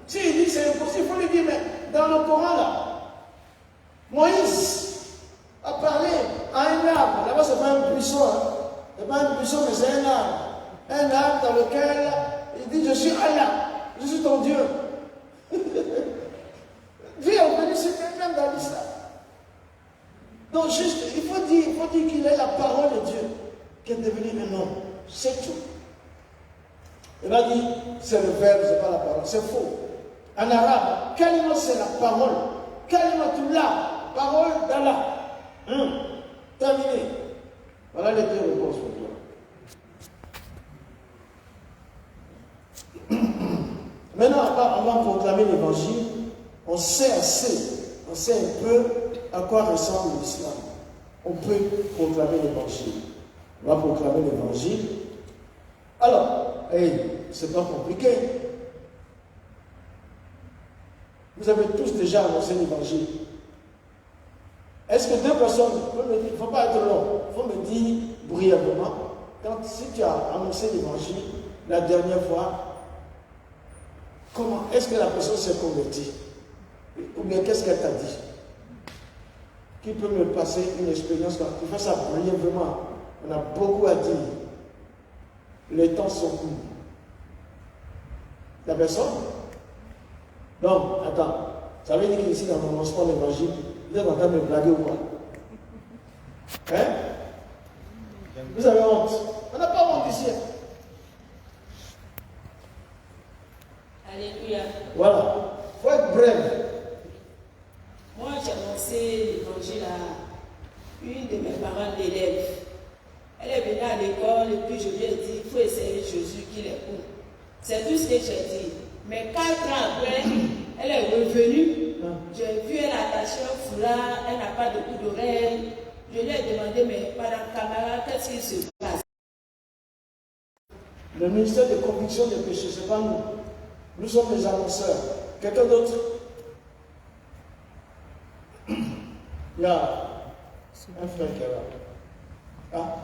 Speaker 1: S'il dit c'est impossible, il faut lui dire, mais dans le Coran, là, Moïse a parlé à un arbre. Là-bas, ce n'est pas un buisson. Hein. Ce n'est pas un buisson, mais c'est un arbre. Un arbre dans lequel il dit, je suis Allah, je suis ton Dieu. Dieu est venu sur quelqu'un dans l'islam. Donc, juste, il faut dire qu'il est la parole de Dieu qui est devenu un homme. C'est tout. Il va dire, c'est le verbe, ce n'est pas la parole. C'est faux. En arabe, kalima, c'est la parole. Kalimatullah, parole d'Allah. Terminé. Voilà les deux réponses pour toi. Maintenant, avant de proclamer l'évangile, on sait un peu à quoi ressemble l'islam. On peut proclamer l'évangile. On va proclamer l'évangile. Alors, c'est pas compliqué. Vous avez tous déjà annoncé l'évangile. Est-ce que deux personnes, il ne faut pas être long, il faut me dire brièvement, si tu as annoncé l'évangile la dernière fois, comment est-ce que la personne s'est convertie? Ou bien qu'est-ce qu'elle t'a dit? Qui peut me passer une expérience comme ça? Tu fais ça brièvement. On a beaucoup à dire. Les temps sont courts. La personne? Donc, attends. Ça veut dire qu'ici, dans mon lancement d'évangile, vous êtes en train de me blaguer ou quoi? Hein? Vous avez honte? On n'a pas honte ici.
Speaker 3: Alléluia.
Speaker 1: Voilà. Il faut être bref.
Speaker 3: Moi, j'ai annoncé l'évangile à une de mes parents d'élèves. Elle est venue à l'école et puis je lui ai dit, il faut essayer Jésus qu'il est bon. C'est tout ce que j'ai dit. Mais 4 ans après, elle est revenue. J'ai vu elle attacher un foulard, elle n'a pas de coup d'oreille. Je lui ai demandé, mais madame Camara, qu'est-ce qui se passe?
Speaker 1: Le ministère de conviction des péchés, ce n'est pas nous. Nous sommes les annonceurs. Quelqu'un d'autre? Il y a un frère qui est là. Ah.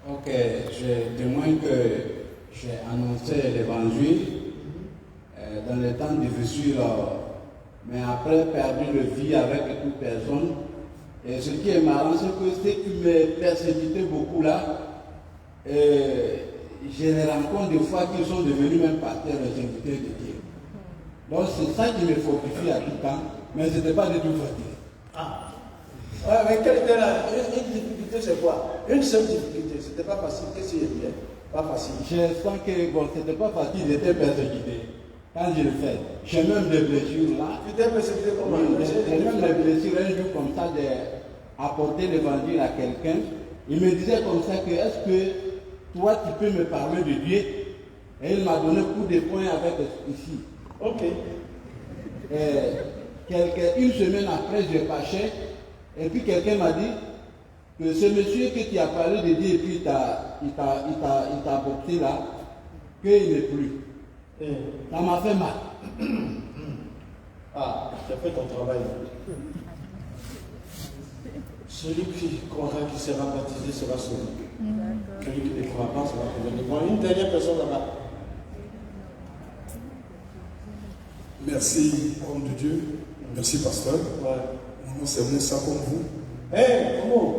Speaker 2: Ok, je témoigne que j'ai annoncé l'évangile dans les temps difficiles, mais après perdu le vie avec toute personne. Et ce qui est marrant, c'est que ce qui me persécutait beaucoup là, je les rencontre des fois qu'ils sont devenus même pasteurs et serviteurs de Dieu. Donc c'est ça qui me fortifie à tout temps, mais ce n'était pas du tout fatigué.
Speaker 1: Ah. Ouais, mais quelle était une difficulté, c'est quoi? Une seule difficulté, c'était pas facile. Qu'est-ce qu'il y a bien? Pas facile.
Speaker 2: Je sens que bon, c'était pas facile, j'étais persécuté. Quand je le fais, j'ai même des blessures là.
Speaker 1: Tu t'es persécuté comment?
Speaker 2: J'ai même des blessures, un jour comme ça, d'apporter l'évangile à quelqu'un. Il me disait comme ça que est-ce que toi tu peux me parler de Dieu? Et il m'a donné coup de poing avec ici.
Speaker 1: Ok.
Speaker 2: Une semaine après, je fâchais. Et puis quelqu'un m'a dit que ce monsieur que tu as parlé de Dieu et puis il t'a apporté là, qu'il n'est plus. Ça m'a fait mal.
Speaker 1: Ah, tu as fait ton travail. Celui qui croira qu'il sera baptisé sera sauvé. Celui qui ne croira pas sera condamné. Bon, une dernière personne là-bas.
Speaker 4: Merci, homme de Dieu. Merci, pasteur. Mon nom, c'est Moussa comme vous.
Speaker 1: Comment?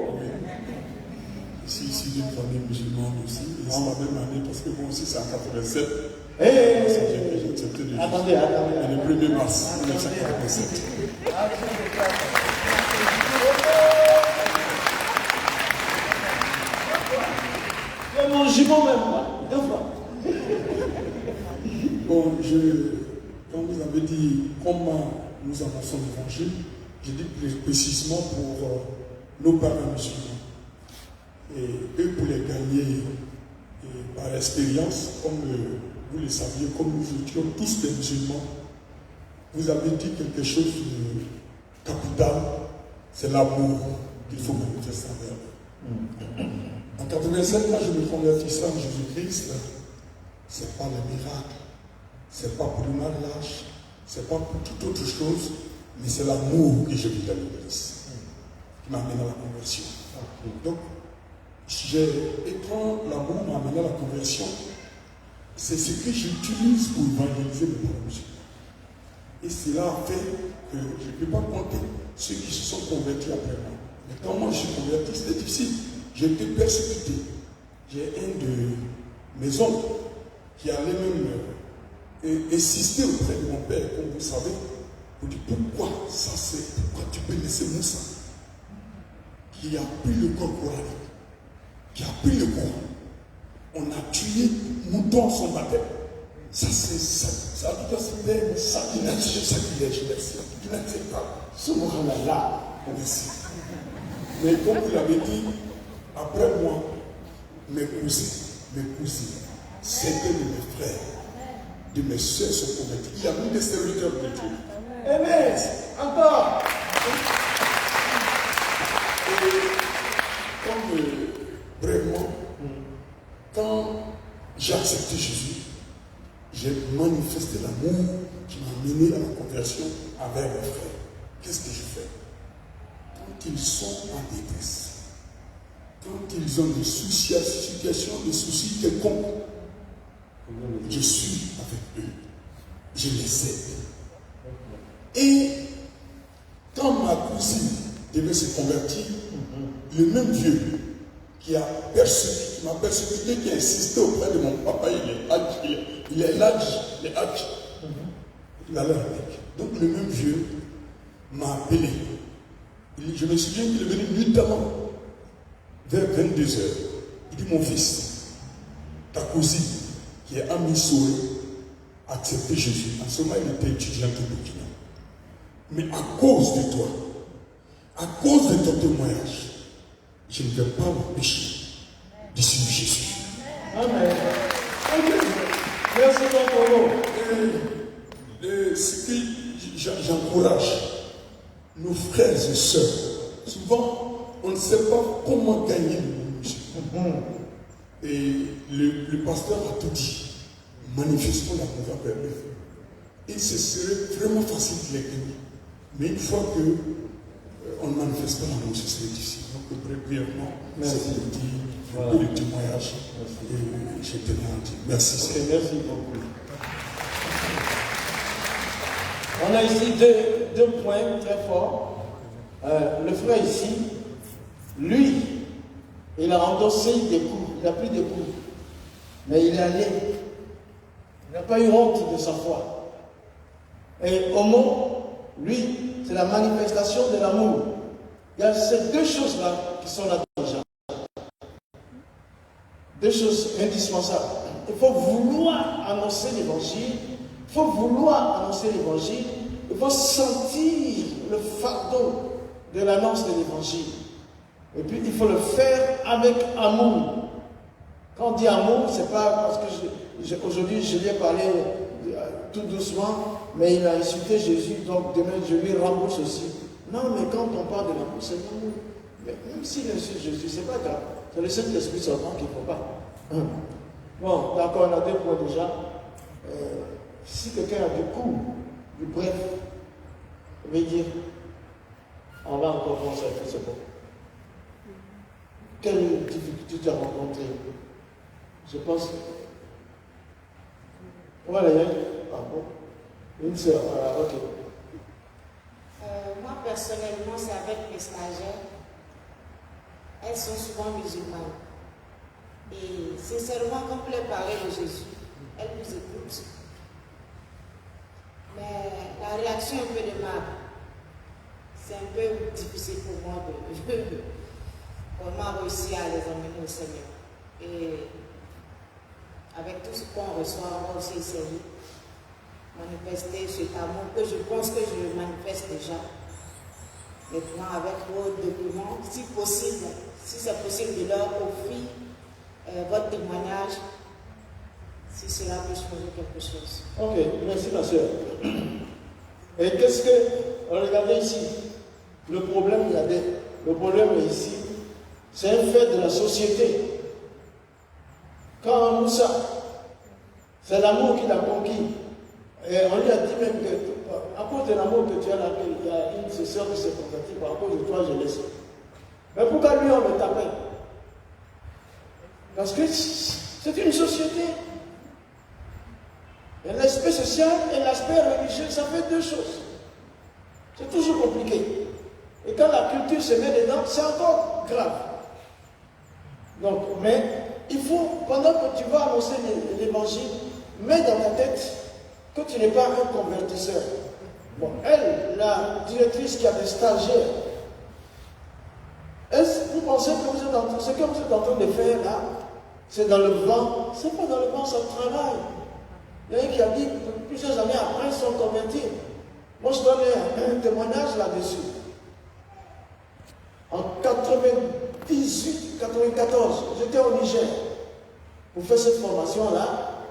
Speaker 4: Ici, d'une famille musulmane aussi. Et c'est la même année parce que moi aussi, c'est en 87. J'ai accepté de Jésus.
Speaker 1: Attendez.
Speaker 4: Le 1er mars 1987.
Speaker 1: C'est mon jumeau même, deux fois.
Speaker 4: Bon, quand vous avez dit comment nous annonçons l'évangile, j'ai dit plus précisément pour nos parents musulmans. Et eux, pour les gagner par expérience, comme vous le saviez, comme nous étions tous des musulmans, vous avez dit quelque chose de capital, c'est l'amour qu'il faut manifester envers eux. En 87, quand je me convertissais en Jésus-Christ, ce n'est pas le miracle, ce n'est pas pour le mariage, ce n'est pas pour toute autre chose, mais c'est l'amour que j'ai vu dans l'Église qui m'a amené à la conversion. Donc, et quand l'amour m'a amené à la conversion, c'est ce que j'utilise pour évangéliser mes parents musulmans. Et cela a fait que je ne peux pas compter ceux qui se sont convertis après moi. Mais quand moi je suis converti, c'était difficile. J'ai été persécuté. J'ai un de mes oncles qui allait même insister auprès de mon père, comme vous savez, pour dire pourquoi tu peux laisser Moussa, qui a pris le corps coranique, qui a pris le corps. On a tué mouton à son baptême. Ça, a tout à fait ça qui n'accepte pas. Subhanallah. Merci. Mais comme vous l'avez dit, après moi, mes cousins, certains de mes frères, de mes soeurs sont convertis. Il y a même des serviteurs de Dieu.
Speaker 1: Amen. Encore.
Speaker 4: Et comme brièvement, quand j'ai accepté Jésus, j'ai manifesté l'amour qui m'a mené à la conversion avec mes frères. Qu'est-ce que je fais? Quand ils sont en détresse, quand ils ont des soucis, des soucis quelconques, je suis avec eux. Je les aide. Et quand ma cousine devait se convertir, le même Dieu qui m'a persécuté, qui a insisté auprès de mon papa, il est l'âge, il allait avec. Donc le même Dieu m'a appelé. Je me souviens qu'il est venu nuitamment, vers 22h. Il dit, mon fils, ta cousine, qui est Ami Soé, a accepté Jésus. En ce moment, il était étudiant au Burkina. Mais à cause de toi, à cause de ton témoignage, je ne vais pas m'empêcher de suivre Jésus.
Speaker 1: Amen. Merci beaucoup.
Speaker 4: Ce que j'encourage nos frères et sœurs, souvent on ne sait pas comment gagner le monde. Et le pasteur a tout dit. Manifestons l'amour envers eux. Et ce serait vraiment facile de les gagner. Mais une fois qu'on ne manifeste pas l'amour, ce serait difficile. Donc, brièvement, c'est le témoignage. Et je te demande. Merci.
Speaker 1: Okay, merci beaucoup. On a ici deux points très forts. Le frère ici, lui, il a endossé des coups, il a pris des coups. Mais il est allé. Il n'a pas eu honte de sa foi. Et au mot, lui, c'est la manifestation de l'amour. Il y a ces deux choses-là qui sont là déjà. Deux choses indispensables. Il faut vouloir annoncer l'évangile. Il faut vouloir annoncer l'évangile. Il faut sentir le fardeau de l'annonce de l'évangile. Et puis il faut le faire avec amour. Quand on dit amour, c'est pas parce que aujourd'hui je lui ai parlé tout doucement, mais il a insulté Jésus, donc demain je lui rembourse aussi. Non, mais quand on parle de l'amour, c'est l'amour. Mais même s'il insulte Jésus, c'est pas grave. C'est le Saint-Esprit seulement qu'il ne faut pas. Bon, d'accord, on a deux points déjà. Si quelqu'un a du coup, du bref, il veut dire, on va encore commencer à faire ce bon. Quelle difficulté tu as rencontré? Je pense. Voilà, ah bon. Une sœur, voilà, ok.
Speaker 5: Moi, personnellement, c'est avec mes stagiaires. Elles sont souvent musulmanes. Et sincèrement, quand vous leur parlez de Jésus, elles vous écoutent. Mais la réaction un peu de Marc, c'est un peu difficile pour moi de vraiment réussir à les emmener au Seigneur. Et avec tout ce qu'on reçoit, on va aussi essayer de manifester cet amour que je pense que je manifeste déjà. Maintenant, avec vos documents, si possible, si c'est possible de leur offrir votre témoignage, si cela peut changer quelque chose.
Speaker 1: Ok, merci ma soeur. Et qu'est-ce que, regardez ici, le problème est ici, c'est un fait de la société. Quand Moussa, c'est l'amour qui l'a conquis. Et on lui a dit même que, à cause de l'amour que tu as là, il y a une de ses soeurs qui s'est convertie, à cause de toi, je laisse. Mais pourquoi lui, on le tapait? Parce que c'est une société. Et l'aspect social et l'aspect religieux, ça fait deux choses. C'est toujours compliqué. Et quand la culture se met dedans, c'est encore grave. Donc, mais il faut, pendant que tu vas annoncer l'évangile, mets dans ta tête que tu n'es pas un convertisseur. Bon, elle, la directrice qui a des stagiaires, est-ce que vous pensez que ce que vous êtes en train de faire là, c'est dans le vent? C'est pas dans le vent, ça travaille. Il y a un qui a dit que plusieurs années après, ils sont convertis. Moi, je donne un témoignage là-dessus. En 98, 94, j'étais au Niger pour faire cette formation-là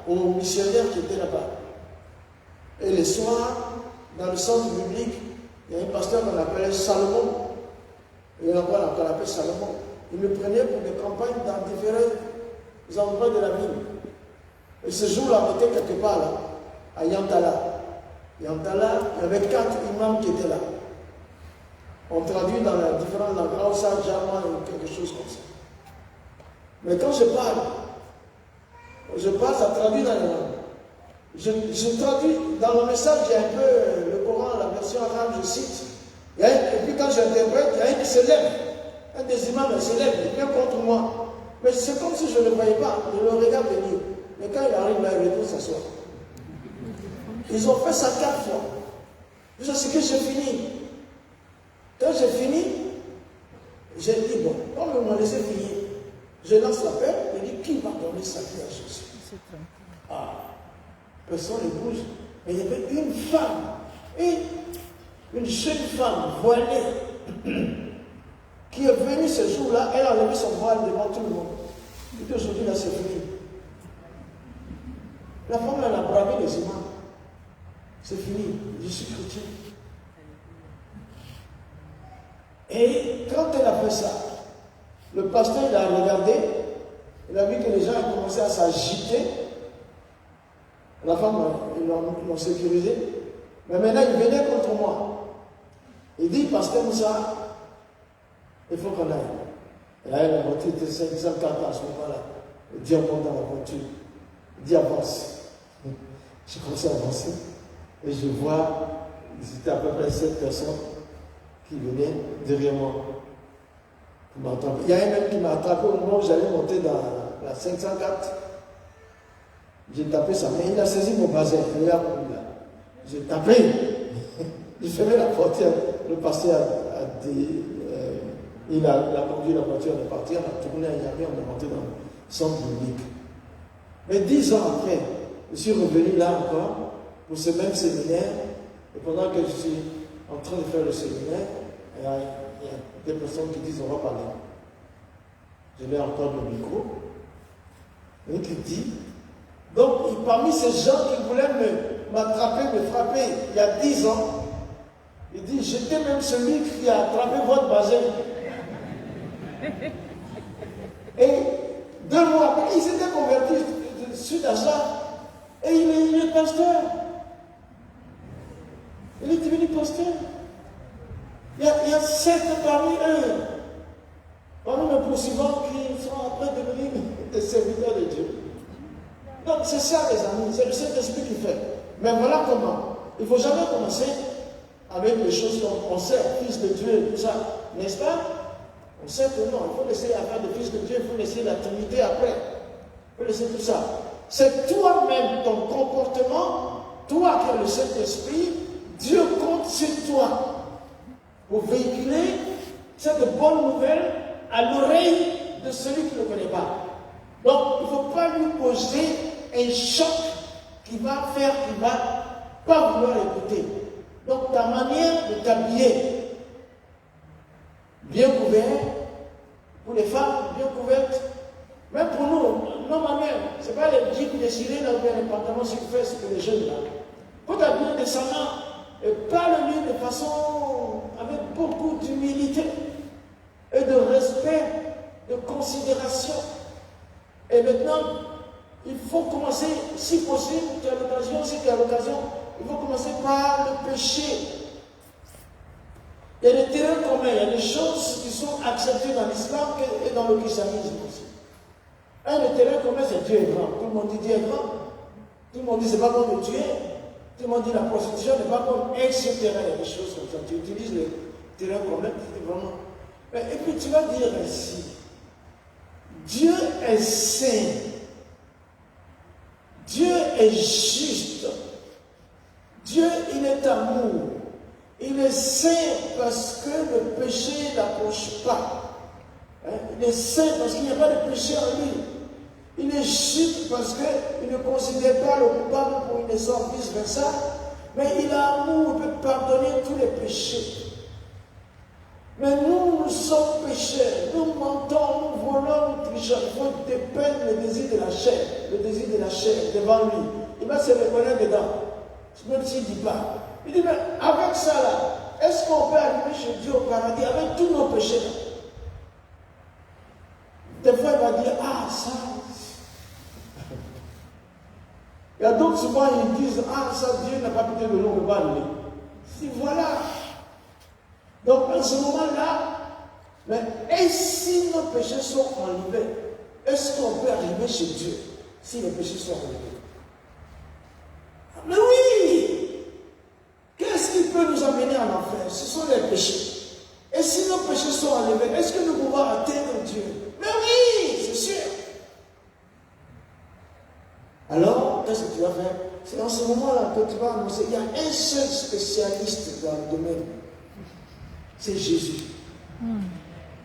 Speaker 1: aux missionnaires qui étaient là-bas. Et les soirs, dans le centre public, il y a un pasteur qu'on appelait Salomon. Il y en a encore qu'on appelle Salomon. Il me prenait pour des campagnes dans différents endroits de la ville. Et ce jour-là, on était quelque part là, à Yantala. Yantala, il y avait 4 imams qui étaient là. On traduit dans les différentes langues, Hausa, Jama, quelque chose comme ça. Mais quand je parle, ça traduit dans les langues. Je traduis, dans le message, il y a un peu le Coran, la version arabe, je cite. Et puis quand j'interprète, il y a un qui se lève. Un des imams se lève, il vient contre moi. Mais c'est comme si je ne le voyais pas, je le regarde venir. Mais quand il arrive là, il retourne s'asseoir. Ils ont fait ça 4 fois. Jusqu'à ce que j'ai fini. Quand j'ai fini, j'ai dit, bon, on me laissé finir. Je lance l'appel, je dis, qui va donner sa vie à Jésus? Ah, personne ne bouge. Mais il y avait une femme, une jeune femme voilée, qui est venue ce jour-là, elle a enlevé son voile devant tout le monde. Et puis aujourd'hui, là, c'est fini. La femme, elle a bravé les imams. C'est fini, je suis chrétien. Et quand elle a fait ça, le pasteur, il a regardé, il a vu que les gens ont commencé à s'agiter. La femme, ils l'ont sécurisé. Mais maintenant, il venait contre moi. Il dit, pasteur Moussa, il faut qu'on aille. Et là, la voiture était 540 à ce moment-là. Il dit, on monte dans la voiture. Il dit, avance. J'ai commencé à avancer. Et je vois, c'était à peu près 7 personnes qui venaient derrière moi pour m'attraper. Il y a un même qui m'a attrapé au moment où j'allais monter dans la 504. J'ai tapé sa main. Il a saisi mon bazin. J'ai tapé. J'ai fermé la portière. Le pasteur a dit, il a conduit la voiture de partir, on a tourné à Yamé, on est rentré dans le centre public. Mais 10 ans après, je suis revenu là encore pour ce même séminaire. Et pendant que je suis en train de faire le séminaire, il y a des personnes qui disent on va parler. Je l'ai encore le micro. Et qui dit, donc parmi ces gens qui voulaient m'attraper, me frapper il y a 10 ans, il dit, j'étais même celui qui a attrapé votre bazin. Et 2 mois après, il s'était converti suite à ça. Et il est pasteur. Il est devenu pasteur. Il y a 7 parmi eux, parmi mes poursuivants qui sont après devenus des serviteurs de Dieu. Donc c'est ça les amis, c'est le Saint-Esprit qui fait. Mais voilà comment. il ne faut jamais commencer avec les choses comme on sait, fils de Dieu, tout ça, n'est-ce pas? On sait que non, il faut laisser l'affaire de fils de Dieu, il faut laisser la Trinité après. Il faut laisser tout ça. C'est toi-même, ton comportement, toi qui as le Saint-Esprit, Dieu compte sur toi pour véhiculer cette bonne nouvelle à l'oreille de celui qui ne le connaît pas. Donc, il ne faut pas lui poser un choc qui va faire qu'il ne va pas vouloir écouter. Donc, ta manière de t'habiller, bien couvert, pour les femmes, bien couvertes, même pour nous, nos manières, ce n'est pas les jeans déchirés, là, ou bien les pantalons sur fesses que les jeunes là. Il faut t'habiller décemment et parle-lui de façon avec beaucoup d'humilité et de respect, de considération. Et maintenant, il faut commencer, si possible, tu as l'occasion, si tu as l'occasion, il faut commencer par le péché. Il y a des terrains communs, il y a des choses qui sont acceptées dans l'islam et dans le christianisme aussi. Un des terrains communs, c'est Dieu est grand. Tout le monde dit Dieu est grand. Tout le monde dit c'est pas bon de tuer. Tout le monde dit la prostitution n'est pas bonne, etc. Il y a des choses comme ça. Tu utilises les terrains communs, tu dis vraiment. Et puis tu vas dire ainsi. Dieu est saint. Dieu est juste. Dieu, il est amour. Il est saint parce que le péché n'approche pas. Il est saint parce qu'il n'y a pas de péché en lui. Il est juste parce qu'il ne considère pas le coupable pour une essence, vice-versa. Mais il a amour, il peut pardonner tous les péchés. Mais nous sommes pécheurs, nous mentons, nous volons, nous trichons. Il faut dépeindre le désir de la chair, devant lui. Il va se reconnaître dedans, même s'il ne dit pas. Il dit, mais avec ça là, est-ce qu'on peut arriver chez Dieu au paradis avec tous nos péchés là? Des fois, il va dire, ah, ça. Il y a d'autres, souvent, ils disent, ah, ça, Dieu n'a pas pitié de nous, on ne peut pas aller. Si voilà. Donc, en ce moment-là, mais et si nos péchés sont enlevés, est-ce qu'on peut arriver chez Dieu si les péchés sont enlevés? Mais oui! Qu'est-ce qui peut nous amener en enfer? Ce sont les péchés. Et si nos péchés sont enlevés, est-ce que nous pouvons atteindre Dieu? Mais oui, c'est sûr. Alors, qu'est-ce que tu vas faire? C'est en ce moment-là que tu vas annoncer. Il y a un seul spécialiste dans le domaine. C'est Jésus.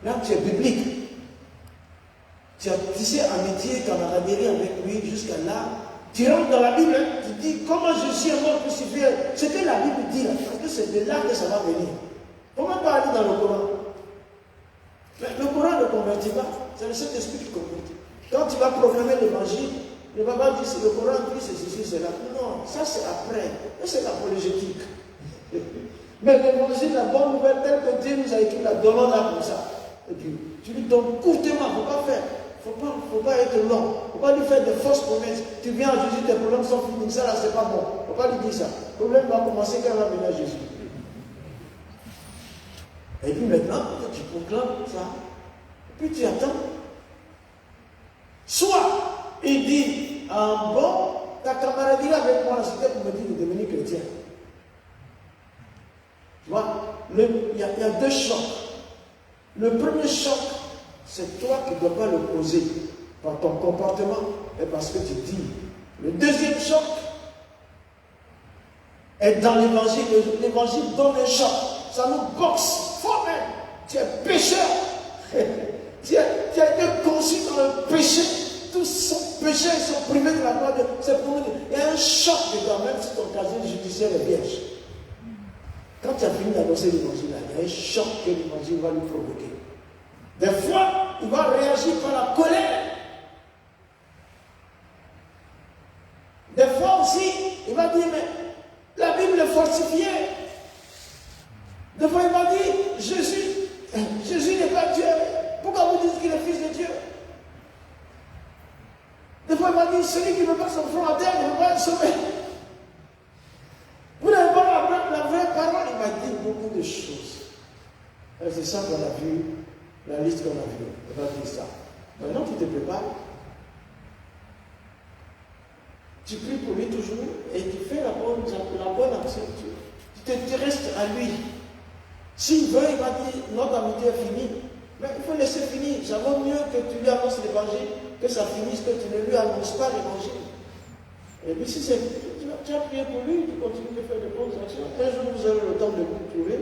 Speaker 1: Là, tu es biblique. Tu as tissé amitié, camaraderie avec lui jusqu'à là. Tu rentres dans la Bible, tu dis comment Jésus est mort crucifié. Ce que la Bible dit là, parce que c'est de là que ça va venir. Il ne faut même pas aller dans le Coran. Mais le Coran ne convertit pas. C'est le Saint-Esprit qui convertit. Quand tu vas proclamer l'évangile, ne va pas dire le Coran dit c'est ceci, c'est là. Non, ça c'est après. Ça c'est l'apologétique. Mais l'évangile, la bonne nouvelle telle que Dieu nous a écrit, la donnons là comme ça. Et puis, tu lui donnes courtement, il ne faut pas faire. Il ne faut pas être long. Il ne faut pas lui faire de fausses promesses. Tu viens à Jésus, tes problèmes sont finis. Ça là, c'est pas bon. Il ne faut pas lui dire ça. Le problème va commencer quand il va venir à Jésus. Et puis maintenant, tu proclames ça. Et puis tu attends. Soit il dit, ah bon, ta camaraderie avec moi, c'était pour me dire de devenir chrétien. Tu vois, il y a deux chocs. Le premier choc, c'est toi qui ne dois pas le poser par ton comportement et parce que tu dis. Le deuxième choc est dans l'évangile. L'évangile donne un choc. Ça nous boxe fort même. Tu es pécheur. Tu as été conçu dans le péché. Tous sont péchés, ils sont privés de la gloire de Dieu. C'est pour nous. Il y a un choc dedans, même si ton casier judiciaire est vierge. Quand tu as fini d'annoncer l'évangile, il y a un choc que l'évangile va lui provoquer. Des fois, il va réagir par la colère. Des fois aussi, il va dire, mais la Bible est falsifiée. Des fois, il va dire, Jésus n'est pas Dieu. Pourquoi vous dites qu'il est fils de Dieu? Des fois, il va dire, celui qui ne veut pas son front à terre ne veut pas être sauvé. Vous n'avez pas la vraie parole. Il m'a dit beaucoup de choses. C'est ça qu'on a vu, la liste qu'on a vue. Il va dire ça. Maintenant, tu te prépares. Tu pries pour lui toujours et tu fais la bonne action. Tu restes à lui. S'il veut, il va dire notre amitié est finie. Mais il faut laisser finir. Ça vaut mieux que tu lui annonces l'évangile, que ça finisse, que tu ne lui annonces pas l'évangile. Et puis si c'est, tu as prié pour lui, tu continues de faire de bonnes actions. Un jour, vous aurez le temps de vous trouver,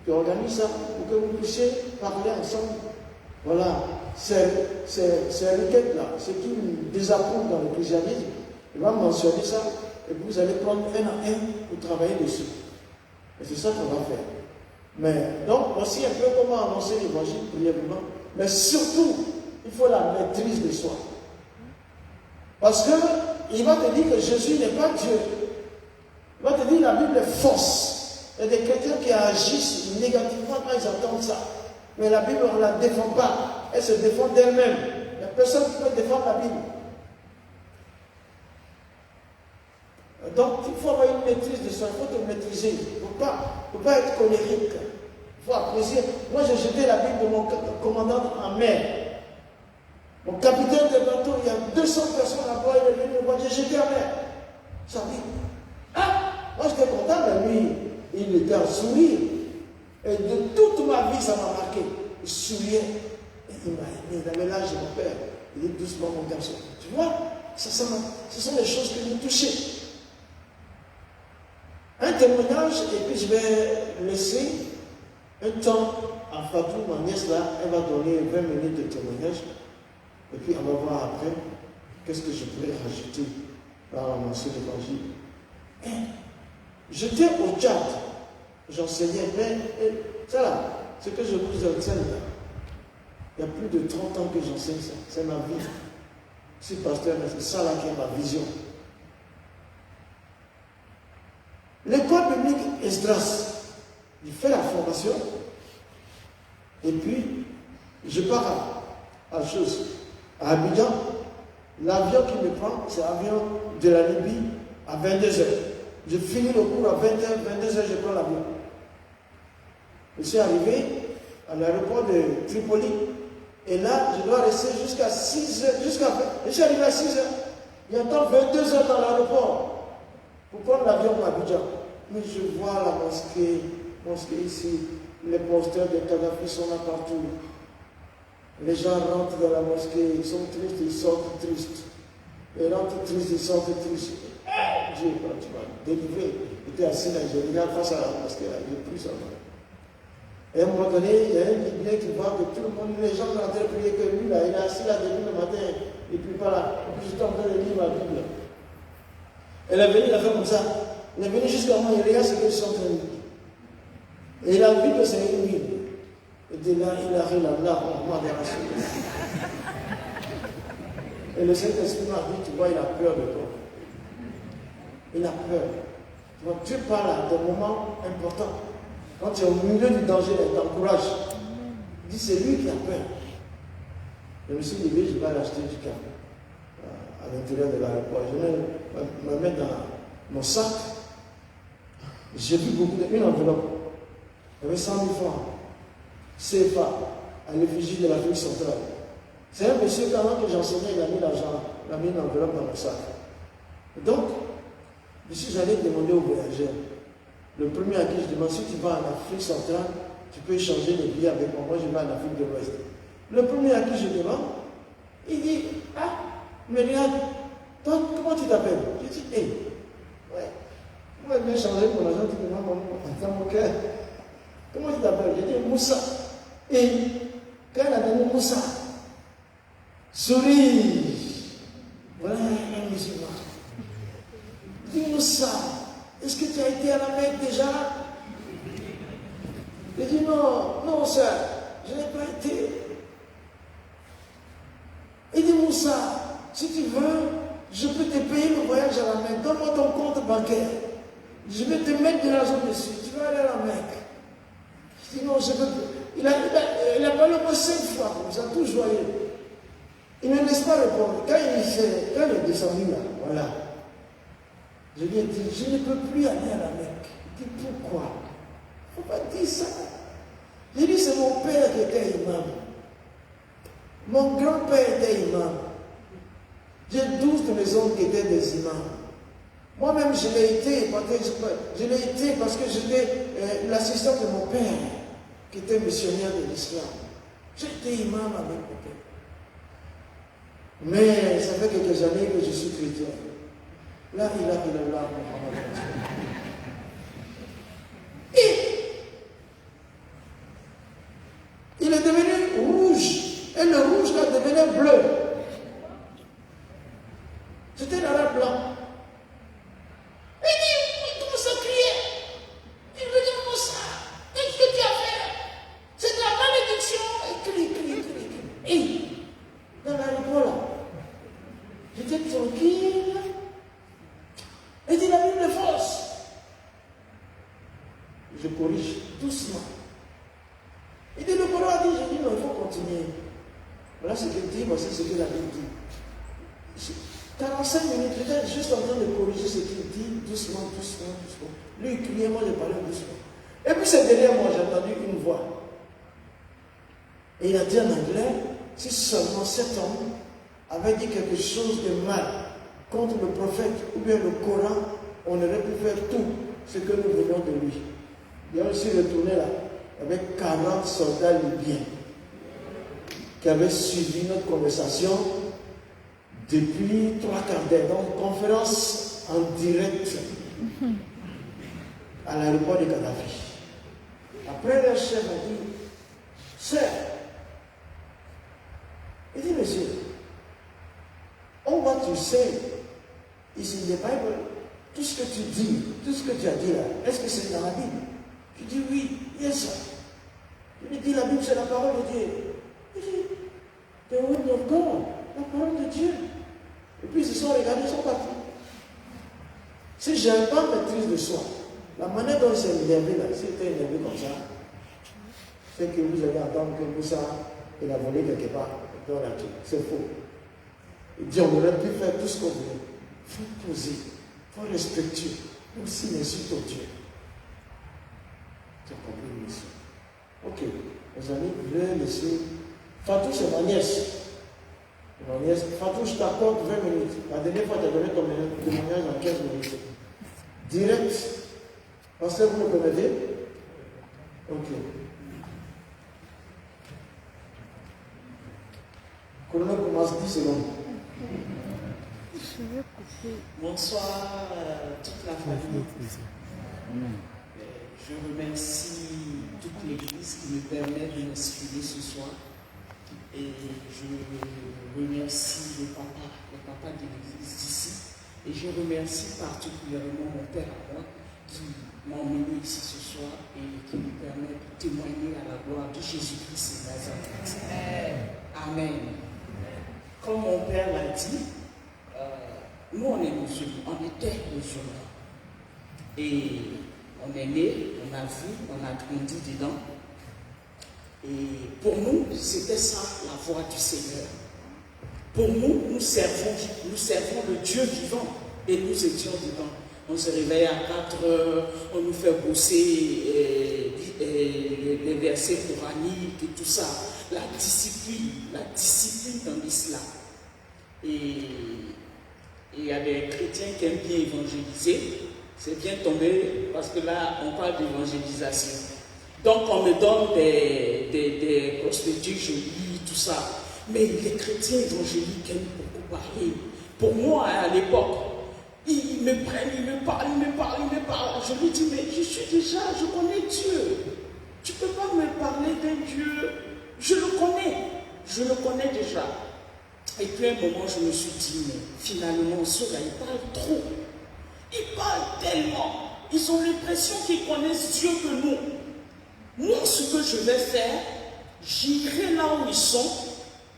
Speaker 1: tu organises ça pour que vous puissiez parler ensemble. Voilà, c'est le quête là, ce qui me désapprouve dans le christianisme. Il va mentionner ça, et vous allez prendre un à un pour travailler dessus. Et c'est ça qu'on va faire. Mais donc, voici un peu comment annoncer l'évangile brièvement. Mais surtout, il faut la maîtrise de soi. Parce qu'il va te dire que Jésus n'est pas Dieu. Il va te dire que la Bible est fausse. Il y a des chrétiens qui agissent négativement quand ils entendent ça. Mais la Bible, on ne la défend pas. Elle se défend d'elle-même. Il n'y a personne qui peut défendre la Bible. Donc, il faut avoir une maîtrise de soi. Il faut te maîtriser. Il ne faut pas être colérique. Il faut apprécier. Moi, j'ai jeté la Bible de mon commandant en mer. Mon capitaine de bateau, il y a 200 personnes à bord, il est venu me voir, j'ai jeté en mer. Ça dit, moi j'étais content, mais lui, il était à sourire. Et de toute ma vie, ça m'a marqué. Il souriait. Et il m'a aimé. Il avait l'âge de mon père. Il dit doucement, mon garçon. Tu vois, ce sont les choses qui m'ont touché. Un témoignage, et puis je vais laisser un temps à Fatou, ma nièce là, elle va donner 20 minutes de témoignage. Et puis on va voir après qu'est-ce que je pourrais rajouter dans mon seul évangile. J'étais au Tchad, j'enseignais, mais ça là, ce que je vous enseigne là, il y a plus de 30 ans que j'enseigne ça, c'est ma vie. Je suis pasteur, mais c'est ça là qui est ma vision. L'école biblique Esdras, il fait la formation, et puis je pars à chose. À Abidjan, l'avion qui me prend, c'est l'avion de la Libye à 22h. Je finis le cours à 20h, 22h, je prends l'avion. Je suis arrivé à l'aéroport de Tripoli, et là, je dois rester jusqu'à 6h, je suis arrivé à 6h. Il y a encore 22h dans l'aéroport pour prendre l'avion pour Abidjan. Mais je vois la mosquée ici, les posters de Kadhafi sont là partout. Les gens rentrent dans la mosquée, ils sont tristes, ils sortent tristes. Ils rentrent tristes, ils sortent tristes. Dieu, quand tu vas délivrer, il était assis là, je regarde face à la mosquée, là, j'ai pris ça. Et à un moment donné, il y a un Libyen qui voit que tout le monde, les gens sont en train de prier que lui, là, il est assis là depuis le matin, il ne prie pas là. Et puis j'étais en train de lire ma Bible. Elle est venue, il a fait comme ça. Il est venu jusqu'à moi, il regarde ce que je suis en train de dire. Et il a vu que c'est une Bible. Et de là, il arrive là, on m'a déraché. Et le Saint-Esprit m'a dit, tu vois, il a peur de toi. Il a peur. Tu vois, tu parles à des moments importants. Quand tu es au milieu du danger, il t'encourage. Il dit, c'est lui qui a peur. Je me suis levé, je vais acheter du café à l'intérieur de l'aéroport. Je vais me mettre dans mon sac. J'ai vu une enveloppe. Il y avait 100 000 francs. CFA, à l'effigie de l'Afrique centrale. C'est un monsieur, pendant que j'enseignais, il a mis l'argent, il a mis une enveloppe dans mon sac. Et donc, je suis allé demander aux voyageurs. Le premier à qui je demande, si tu vas en Afrique centrale, tu peux échanger les billets avec moi. Moi, je vais en Afrique de l'Ouest. Le premier à qui je demande, il dit, mais regarde, toi, comment tu t'appelles? Je dis, ouais. Moi, je vais changer mon argent, tu demandes dans mon cœur. Comment tu t'appelles? Je dis, Moussa. Et quand il a donné Moussa, souris. Voilà un musulman. Il dit, Moussa, est-ce que tu as été à la Mecque déjà? Il dit, non, sœur, je n'ai pas été. Il dit, Moussa, si tu veux, je peux te payer le voyage à la Mecque. Donne-moi ton compte bancaire. Je vais te mettre de l'argent dessus. Tu vas aller à la Mecque. Je dis, non, je peux. Il a parlé au moins 5 fois, comme ça, tout joyeux. Il ne laisse pas répondre. Quand il est descendu là, voilà. Je lui ai dit, je ne peux plus aller à la Mecque. Il dit, pourquoi? Il ne faut pas dire ça. J'ai dit, c'est mon père qui était imam. Mon grand-père était imam. J'ai 12 maisons qui étaient des imams. Moi-même, je l'ai été parce que j'étais l'assistant de mon père, qui était missionnaire de l'islam. J'étais imam avec mon père. Mais ça fait quelques années que je suis chrétien. Là, Et il est devenu rouge. Et le rouge là devenait bleu. C'était l'arabe blanc. Il commence à crier. Il me dit, Moussa, qu'est-ce que tu as fait? C'est de la malédiction. Et crie. Et dans l'aéroport là, j'étais tranquille. Il dit, la Bible est fausse. Je corrige doucement. Il dit, le Coran a dit, je dis, non, il faut continuer. Voilà ce qu'il dit, voici ce que la Bible dit. 45 minutes, j'étais juste en train de corriger ce qu'il dit, doucement. Lui, il criait, moi, je parlais doucement. Et puis, c'est derrière moi, j'ai entendu une voix. Et il a dit en anglais, si seulement cet homme avait dit quelque chose de mal contre le prophète ou bien le Coran, on aurait pu faire tout ce que nous voulons de lui. Il a aussi retourné là, avec 40 soldats libyens qui avaient suivi notre conversation depuis 3 quarts d'heure. Donc, conférence en direct à l'aéroport de Kadhafi. Après, le chef a dit, sœur, il dit, monsieur, all what you say is in the Bible. Tout ce que tu dis, tout ce que tu as dit là, est-ce que c'est dans la Bible? Je dis oui, yes sir. Je lui dis, la Bible c'est la parole de Dieu. Il dit, the word of God, la parole de Dieu. Et puis ils se sont regardés, ils sont partis. Si je n'avais pas maîtrise de soi, la manière dont il s'est énervé là, s'il était énervé comme ça, c'est que vous allez entendre que Moussa, il a volé quelque part dans la vie. C'est faux. Il dit, on aurait pu faire tout ce qu'on voulait. Il faut poser, il faut respecter, même s'il insulte au Dieu. Tu as compris, monsieur. Ok, mes amis, je vais laisser. Fatou, c'est ma nièce. Ma nièce. Fatou, je t'accorde 20 minutes. La dernière fois, tu as donné ton témoignage en 15 minutes. Direct. Parce que vous me permettez? Ok. Colonel commence 10 secondes.
Speaker 3: Bonsoir toute la famille. Je remercie toute l'Église qui me permet de m'exprimer ce soir. Et je remercie le papa de l'Église d'ici. Et je remercie particulièrement mon père à moi qui m'a emmené ici ce soir et qui me permet de témoigner à la gloire de Jésus-Christ et Nazareth. Amen. Comme mon père l'a dit, nous on est musulmans, on était musulmans. Et on est né, on a vu, on a grandi dedans. Et pour nous, c'était ça la voix du Seigneur. Pour nous, nous servons le Dieu vivant et nous étions dedans. On se réveille à 4 heures, on nous fait bosser les versets coraniques et tout ça. La discipline dans l'islam. Et il y a des chrétiens qui aiment bien évangéliser. C'est bien tombé parce que là, on parle d'évangélisation. Donc, on me donne des prospectus, je lis, tout ça. Mais les chrétiens évangéliques aiment beaucoup parler. Pour moi, à l'époque, ils me prennent, ils me parlent. Je lui dis, mais je connais Dieu. Tu ne peux pas me parler d'un Dieu. Je le connais déjà. Et puis à un moment, je me suis dit, mais finalement, ceux-là, ils parlent trop. Ils parlent tellement. Ils ont l'impression qu'ils connaissent Dieu que nous. Moi, ce que je vais faire, j'irai là où ils sont.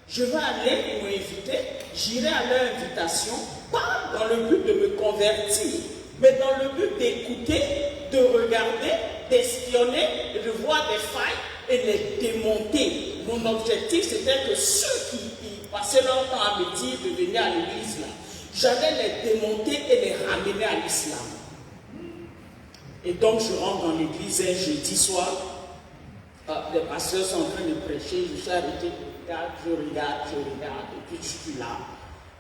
Speaker 3: Je vais aller pour inviter. J'irai à leur invitation. Pas dans le but de me convertir, mais dans le but d'écouter, de regarder, d'espionner, de voir des failles et les démonter. Mon objectif, c'était que ceux qui passaient leur temps à me dire de venir à l'église là, j'allais les démonter et les ramener à l'islam. Et donc je rentre dans l'église un jeudi soir, les pasteurs sont en train de prêcher, je suis arrêté, je regarde, et puis je suis là.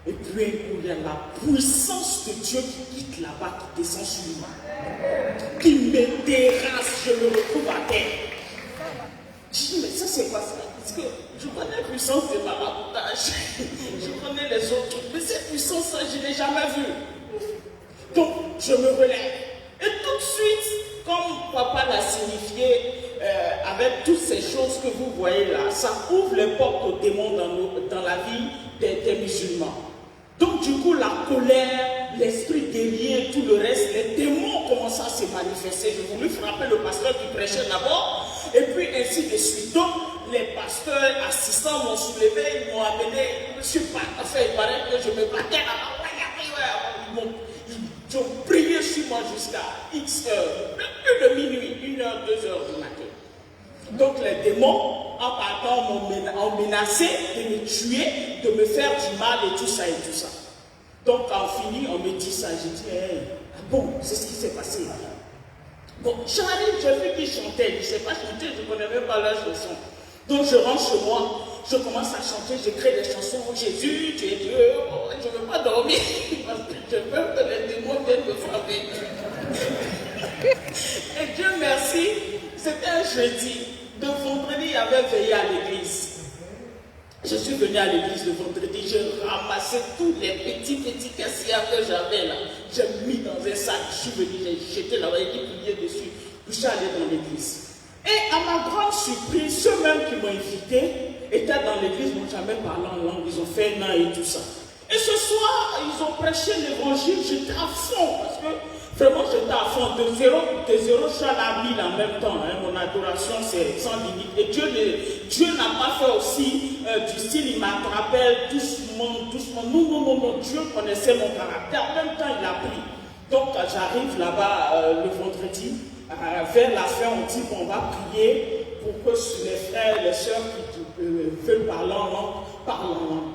Speaker 6: Et puis un coup, il y a la puissance de Dieu qui quitte là-bas, qui descend sur moi, qui me terrasse, je me retrouve à terre. Je dis, mais ça c'est quoi ça? Parce que je connais la puissance de maraboutage, je connais les autres trucs, mais cette puissance-là, je ne l'ai jamais vue. Donc, je me relève. Et tout de suite, comme papa l'a signifié, avec toutes ces choses que vous voyez là, ça ouvre les portes aux démons dans la vie des musulmans. Donc du coup, la colère, l'esprit guerrier, tout le reste, les démons commencent à se manifester. J'ai voulu frapper le pasteur qui prêchait d'abord, et puis ainsi de suite. Donc, les pasteurs assistants m'ont soulevé, ils m'ont amené, monsieur, enfin, il paraît que je me battais là-bas. Ils ont prié sur moi jusqu'à X heures, plus de minuit, 1 heure, 2 heures du matin. Donc les démons, en partant, m'ont menacé de me tuer, de me faire du mal et tout ça et tout ça. Donc quand on finit, on me dit ça. J'ai dit, hey, ah bon, c'est ce qui s'est passé. Bon, j'arrive, j'ai vu qu'ils chantaient. Je ne sais pas chanter, je ne connais même pas leur chanson. Donc je rentre chez moi, je commence à chanter, j'écris des chansons. Oh, Jésus, tu es Dieu, oh, je ne veux pas dormir parce que je veux que les démons viennent me frapper. Et Dieu merci, c'était un jeudi. De vendredi, il y avait veillé à l'église. Je suis venu à l'église le vendredi, j'ai ramassé tous les petits cassières que j'avais là. J'ai mis dans un sac, je suis venu, j'ai jeté là-bas, j'ai plié dessus. Je suis allé dans l'église. Et à ma grande surprise, ceux-mêmes qui m'ont invité étaient dans l'église, n'ont jamais parlé en langue, ils ont fait un an et tout ça. Et ce soir, ils ont prêché l'évangile, j'étais à fond, parce que vraiment j'étais à fond, de zéro, je suis à la 1000 en même temps, hein. Mon adoration c'est sans limite. Et Dieu n'a pas fait aussi du style, il m'attrapait doucement, non, Dieu connaissait mon caractère, en même temps il a pris. Donc j'arrive là-bas le vendredi, vers la fin on dit qu'on va prier pour que les frères et les sœurs qui veulent parler en langue, parlent en langue.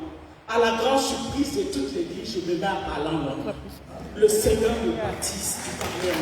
Speaker 6: À la grande surprise de toute l'église, je me mets à parler en langue. Le Seigneur me baptise du parler en langue.